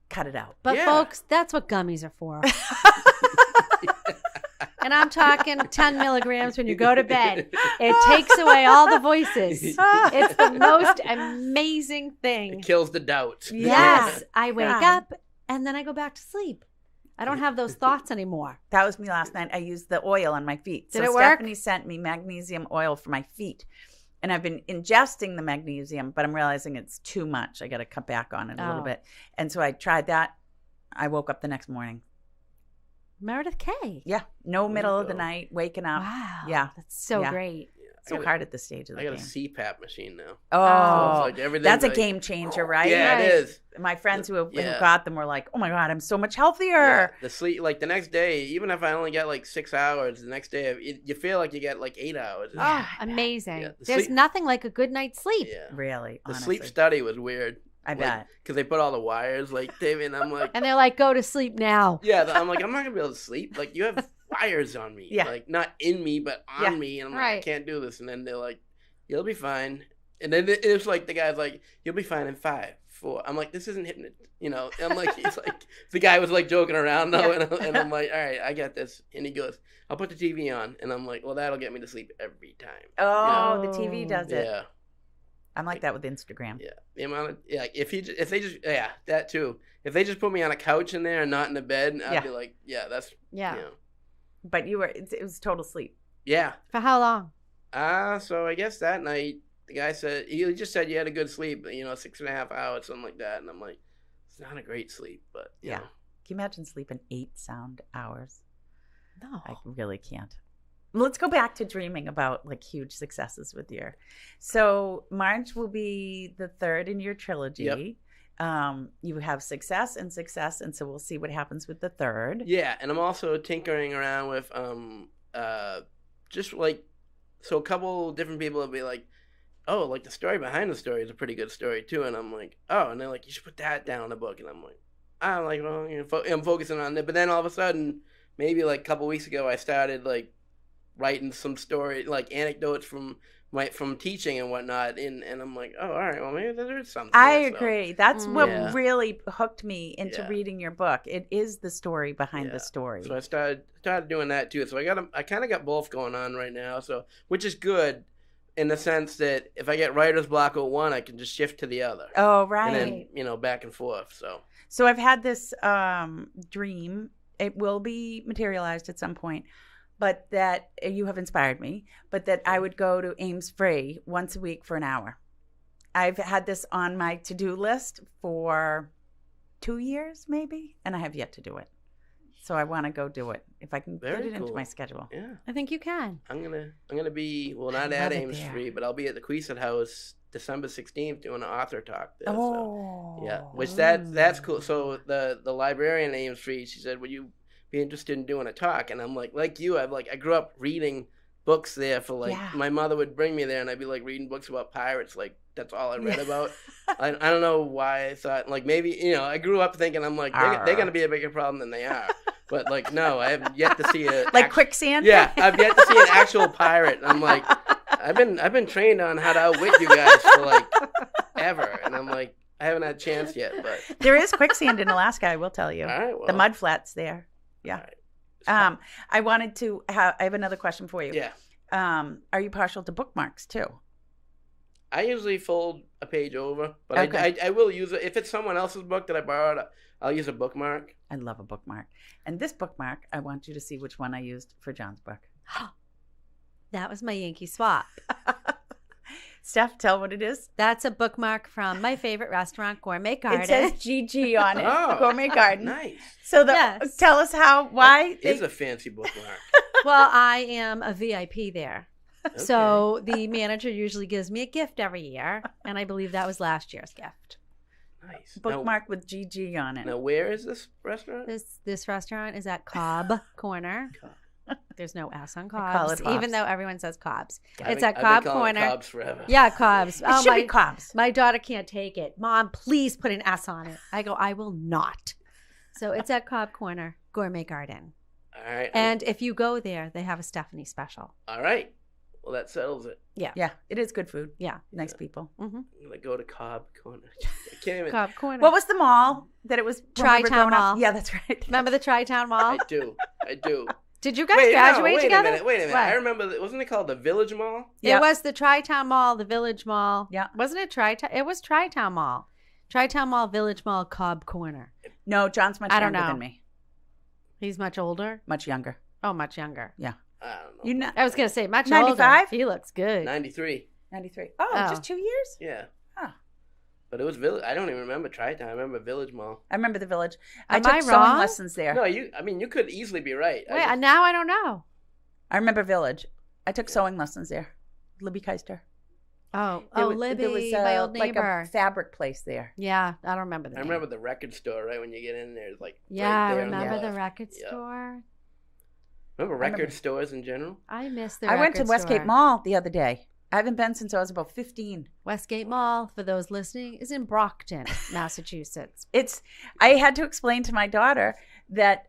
Speaker 2: cut it out.
Speaker 4: But folks, that's what gummies are for. And I'm talking 10 milligrams when you go to bed. It takes away all the voices. It's the most amazing thing.
Speaker 3: It kills the doubt.
Speaker 4: Yes. I wake up and then I go back to sleep. I don't have those thoughts anymore.
Speaker 2: That was me last night. I used the oil on my feet.
Speaker 4: Did it work?
Speaker 2: Stephanie sent me magnesium oil for my feet. And I've been ingesting the magnesium, but I'm realizing it's too much. I got to cut back on it a little bit. And so I tried that. I woke up the next morning.
Speaker 4: Meredith K.
Speaker 2: Yeah. No middle of the night, waking up.
Speaker 4: Wow.
Speaker 2: Yeah.
Speaker 4: That's so great.
Speaker 2: So hard at this stage of the game.
Speaker 3: I got a CPAP machine now.
Speaker 2: Oh,
Speaker 3: so it's like
Speaker 2: that's a game changer, right?
Speaker 3: Yeah,
Speaker 2: right.
Speaker 3: it is.
Speaker 2: My friends who got them were like, oh my God, I'm so much healthier.
Speaker 3: Yeah. The sleep, like the next day, even if I only get like 6 hours, the next day, you feel like you get like 8 hours.
Speaker 4: Oh, amazing.
Speaker 3: Yeah,
Speaker 4: There's nothing like a good night's sleep.
Speaker 3: Yeah.
Speaker 2: Really.
Speaker 3: The
Speaker 2: honestly.
Speaker 3: sleep study was weird.
Speaker 2: I bet.
Speaker 3: Because they put all the wires, like, and I'm like.
Speaker 4: And they're like, go to sleep now.
Speaker 3: Yeah, I'm like, I'm not going to be able to sleep. Like, you have wires on me.
Speaker 2: Yeah.
Speaker 3: Like, not in me, but on me. And I'm like, I can't do this. And then they're like, you'll be fine. And then it's like, the guy's like, you'll be fine in 5, 4. I'm like, this isn't hypnotism. I'm like, he's like, the guy was like joking around though. And I'm like, all right, I got this. And he goes, I'll put the TV on. And I'm like, well, that'll get me to sleep every time.
Speaker 2: Oh, the TV does it.
Speaker 3: Yeah.
Speaker 2: I'm like that with Instagram.
Speaker 3: Yeah, the amount of if they just that too. If they just put me on a couch in there and not in a bed, I'd be like, that's
Speaker 2: But it was total sleep.
Speaker 3: Yeah.
Speaker 4: For how long?
Speaker 3: So I guess that night the guy said he just said you had a good sleep, 6.5 hours, something like that, and I'm like, it's not a great sleep, but you know.
Speaker 2: Can you imagine sleeping 8 sound hours?
Speaker 4: No,
Speaker 2: I really can't. Let's go back to dreaming about like huge successes with your. So March will be the 3rd in your trilogy. Yep. You have success, and so we'll see what happens with the 3rd.
Speaker 3: Yeah, and I'm also tinkering around with just like, so a couple different people will be like, oh, like the story behind the story is a pretty good story too, and I'm like, oh, and they're like, you should put that down in the book, and I'm like, well, I'm focusing on it, but then all of a sudden, maybe like a couple weeks ago, I started like writing some story, like anecdotes from teaching and whatnot, and I'm like, oh, all right, well, maybe there is something.
Speaker 2: I agree. That's what really hooked me into reading your book. It is the story behind the story.
Speaker 3: So I started doing that too. So I kind of got both going on right now. So which is good in the sense that if I get writer's block at one, I can just shift to the other.
Speaker 2: Oh, right.
Speaker 3: And then back and forth.
Speaker 2: So I've had this dream. It will be materialized at some point. But that you have inspired me, but that I would go to Ames Free once a week for an hour. I've had this on my to-do list for 2 years, maybe, and I have yet to do it. So I want to go do it if I can
Speaker 3: Very
Speaker 2: fit it into
Speaker 3: cool.
Speaker 2: my schedule.
Speaker 3: Yeah.
Speaker 4: I think you can.
Speaker 3: I'm gonna be not
Speaker 2: love
Speaker 3: at
Speaker 2: it
Speaker 3: Ames
Speaker 2: there.
Speaker 3: Street, but I'll be at the Queeset House December 16th doing an author talk there.
Speaker 2: Oh,
Speaker 3: So, yeah, which that's cool. So the librarian at Ames Street, she said, "Would you be interested in doing a talk?" And I'm like you, I grew up reading books there for my mother would bring me there, and I'd be like reading books about pirates, like that's all I read about. I don't know why I thought maybe I grew up thinking I'm like they're gonna be a bigger problem than they are. But no, I have yet to see
Speaker 2: quicksand.
Speaker 3: Yeah, I've yet to see an actual pirate. And I'm like, I've been trained on how to outwit you guys for ever, and I'm like, I haven't had a chance yet. But
Speaker 2: there is quicksand in Alaska, I will tell you.
Speaker 3: All right, well,
Speaker 2: the mud flats there. Yeah.
Speaker 3: Right.
Speaker 2: I wanted to I have another question for you.
Speaker 3: Yeah.
Speaker 2: Are you partial to bookmarks too?
Speaker 3: I usually fold a page over, but
Speaker 2: Okay.
Speaker 3: I will use it if it's someone else's book that I borrowed. I'll use a bookmark.
Speaker 2: I love a bookmark. And this bookmark, I want you to see which one I used for John's book.
Speaker 4: That was my Yankee swap.
Speaker 2: Steph, tell what it is.
Speaker 4: That's a bookmark from my favorite restaurant, Gourmet Garden.
Speaker 2: It says GG on it.
Speaker 3: Oh,
Speaker 2: Gourmet Garden.
Speaker 3: Nice.
Speaker 2: So
Speaker 4: Yes.
Speaker 2: tell us why
Speaker 3: It is a fancy bookmark.
Speaker 4: Well, I am a VIP there.
Speaker 3: Okay.
Speaker 4: So the manager usually gives me a gift every year, and I believe that was last year's gift.
Speaker 3: Nice.
Speaker 2: bookmark with GG on it.
Speaker 3: Now, where is this restaurant?
Speaker 4: This restaurant is at Cobb Corner.
Speaker 3: Cobb.
Speaker 4: There's no S on
Speaker 2: call
Speaker 4: Cobb's,
Speaker 2: it Hobbs.
Speaker 4: even though everyone says Cobb's.
Speaker 3: I've
Speaker 4: It's
Speaker 3: been-
Speaker 4: at
Speaker 3: I've
Speaker 4: Cobb
Speaker 3: been calling it
Speaker 4: Corner.
Speaker 3: Cobb's forever.
Speaker 4: Yeah, Cobb's.
Speaker 2: It should be Cobb's.
Speaker 4: My daughter can't take it. Mom, please put an S on it. I go, I will not. So it's at Cobb Corner, Gourmet Garden.
Speaker 3: All right.
Speaker 4: And if you go there, they have a Stephanie special.
Speaker 3: All right. Well, that settles it.
Speaker 2: Yeah, it is good food.
Speaker 4: Yeah.
Speaker 2: Nice people.
Speaker 4: Mm-hmm.
Speaker 3: I'm gonna go to Cobb Corner. I can't even.
Speaker 4: Cobb Corner.
Speaker 2: What was the mall that it was? when we were
Speaker 4: Tri-Town
Speaker 2: growing up?
Speaker 4: Mall.
Speaker 2: Yeah, that's right.
Speaker 4: Remember the Tri-Town Mall?
Speaker 3: I do.
Speaker 4: Did you guys
Speaker 3: Wait,
Speaker 4: graduate
Speaker 3: no, wait
Speaker 4: together?
Speaker 3: a minute. Wait a minute.
Speaker 4: What?
Speaker 3: I remember. Wasn't it called the Village Mall?
Speaker 2: Yeah.
Speaker 4: It was the Tri-Town Mall, the Village Mall.
Speaker 2: Yeah.
Speaker 4: Wasn't it Tri-Town? It was Tri-Town Mall. Tri-Town Mall, Village Mall, Cobb Corner.
Speaker 2: No, John's much
Speaker 4: I don't
Speaker 2: younger
Speaker 4: know.
Speaker 2: than me.
Speaker 4: He's much older.
Speaker 2: Much younger.
Speaker 4: Oh, much younger.
Speaker 2: Yeah.
Speaker 3: I don't know.
Speaker 2: You know,
Speaker 4: I was going to say much
Speaker 2: 95?
Speaker 4: older. He looks good.
Speaker 3: 93.
Speaker 2: 93. Oh,
Speaker 4: Oh.
Speaker 2: just 2 years?
Speaker 3: Yeah.
Speaker 2: Huh.
Speaker 3: But it was Village. I don't even remember Tri-Town. I remember Village Mall.
Speaker 2: I remember the village.
Speaker 4: Am
Speaker 2: I took
Speaker 4: I
Speaker 2: sewing
Speaker 4: wrong?
Speaker 2: lessons there.
Speaker 3: No, you could easily be right.
Speaker 4: Wait, now I don't know.
Speaker 2: I remember village. I took sewing lessons there. Libby Keister.
Speaker 4: Oh,
Speaker 2: There
Speaker 4: oh,
Speaker 2: was-
Speaker 4: Libby,
Speaker 2: there was,
Speaker 4: my old
Speaker 2: like
Speaker 4: neighbor.
Speaker 2: a fabric place there.
Speaker 4: Yeah, I don't remember the
Speaker 3: I
Speaker 4: name.
Speaker 3: remember the record store, right? When you get in there, it's like.
Speaker 4: Yeah,
Speaker 3: right
Speaker 4: I
Speaker 3: there on
Speaker 4: remember the
Speaker 3: left.
Speaker 4: record
Speaker 3: Yeah.
Speaker 4: store.
Speaker 3: Remember record
Speaker 2: remember.
Speaker 3: stores in general?
Speaker 4: I miss the
Speaker 2: I went to
Speaker 4: record
Speaker 2: Westgate
Speaker 4: store.
Speaker 2: Mall the other day. I haven't been since I was about 15.
Speaker 4: Westgate Mall, for those listening, is in Brockton, Massachusetts.
Speaker 2: I had to explain to my daughter that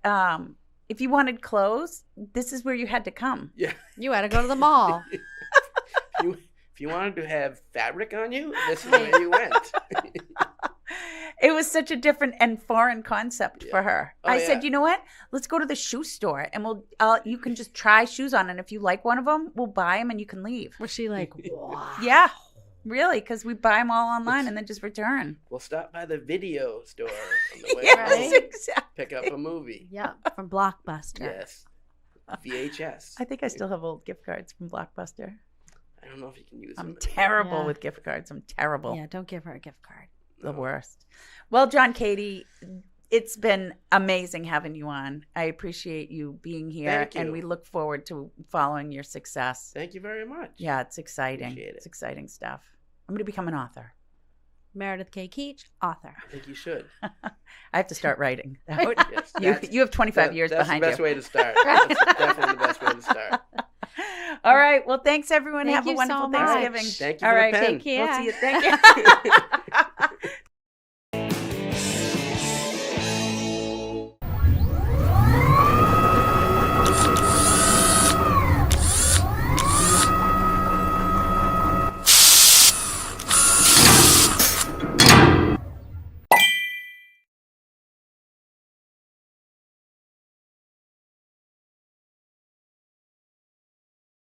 Speaker 2: if you wanted clothes, this is where you had to come.
Speaker 3: Yeah.
Speaker 4: You had to go to the mall.
Speaker 3: If you wanted to have fabric on you, this is where you went.
Speaker 2: It was such a different and foreign concept for her.
Speaker 3: Oh,
Speaker 2: I
Speaker 3: yeah.
Speaker 2: said, you know what? Let's go to the shoe store and you can just try shoes on. And if you like one of them, we'll buy them and you can leave.
Speaker 4: Was she like, wow?
Speaker 2: Yeah, really, because we buy them all online and then just return.
Speaker 3: We'll stop by the video store on the way
Speaker 2: Yes,
Speaker 3: home.
Speaker 2: exactly.
Speaker 3: Pick up a movie.
Speaker 4: Yeah, from Blockbuster.
Speaker 3: Yes. VHS.
Speaker 2: I think I still have old gift cards from Blockbuster.
Speaker 3: I don't know if you can use
Speaker 2: I'm
Speaker 3: them.
Speaker 2: terrible
Speaker 4: Yeah.
Speaker 2: with gift cards. I'm terrible.
Speaker 4: Yeah, don't give her a gift card.
Speaker 2: The worst. Well, John, Cady, it's been amazing having you on. I appreciate you being here.
Speaker 3: Thank you.
Speaker 2: And we look forward to following your success.
Speaker 3: Thank you very much.
Speaker 2: Yeah, it's exciting.
Speaker 3: Appreciate it.
Speaker 2: It's exciting stuff. I'm going to become an author.
Speaker 4: Meredith Keach, author.
Speaker 3: I think you should.
Speaker 2: I have to start writing. That would-
Speaker 3: Yes,
Speaker 2: you have 25 years
Speaker 3: that's
Speaker 2: behind
Speaker 3: the best
Speaker 2: you.
Speaker 3: way to start. That's definitely the best way to start.
Speaker 2: All right. Well, thanks, everyone.
Speaker 4: Thank
Speaker 2: Have a
Speaker 4: you
Speaker 2: wonderful
Speaker 4: so much.
Speaker 2: Thanksgiving.
Speaker 3: Thank you
Speaker 2: All
Speaker 3: for the
Speaker 2: right.
Speaker 3: pen.
Speaker 4: Take care.
Speaker 2: We'll see you. Thank you.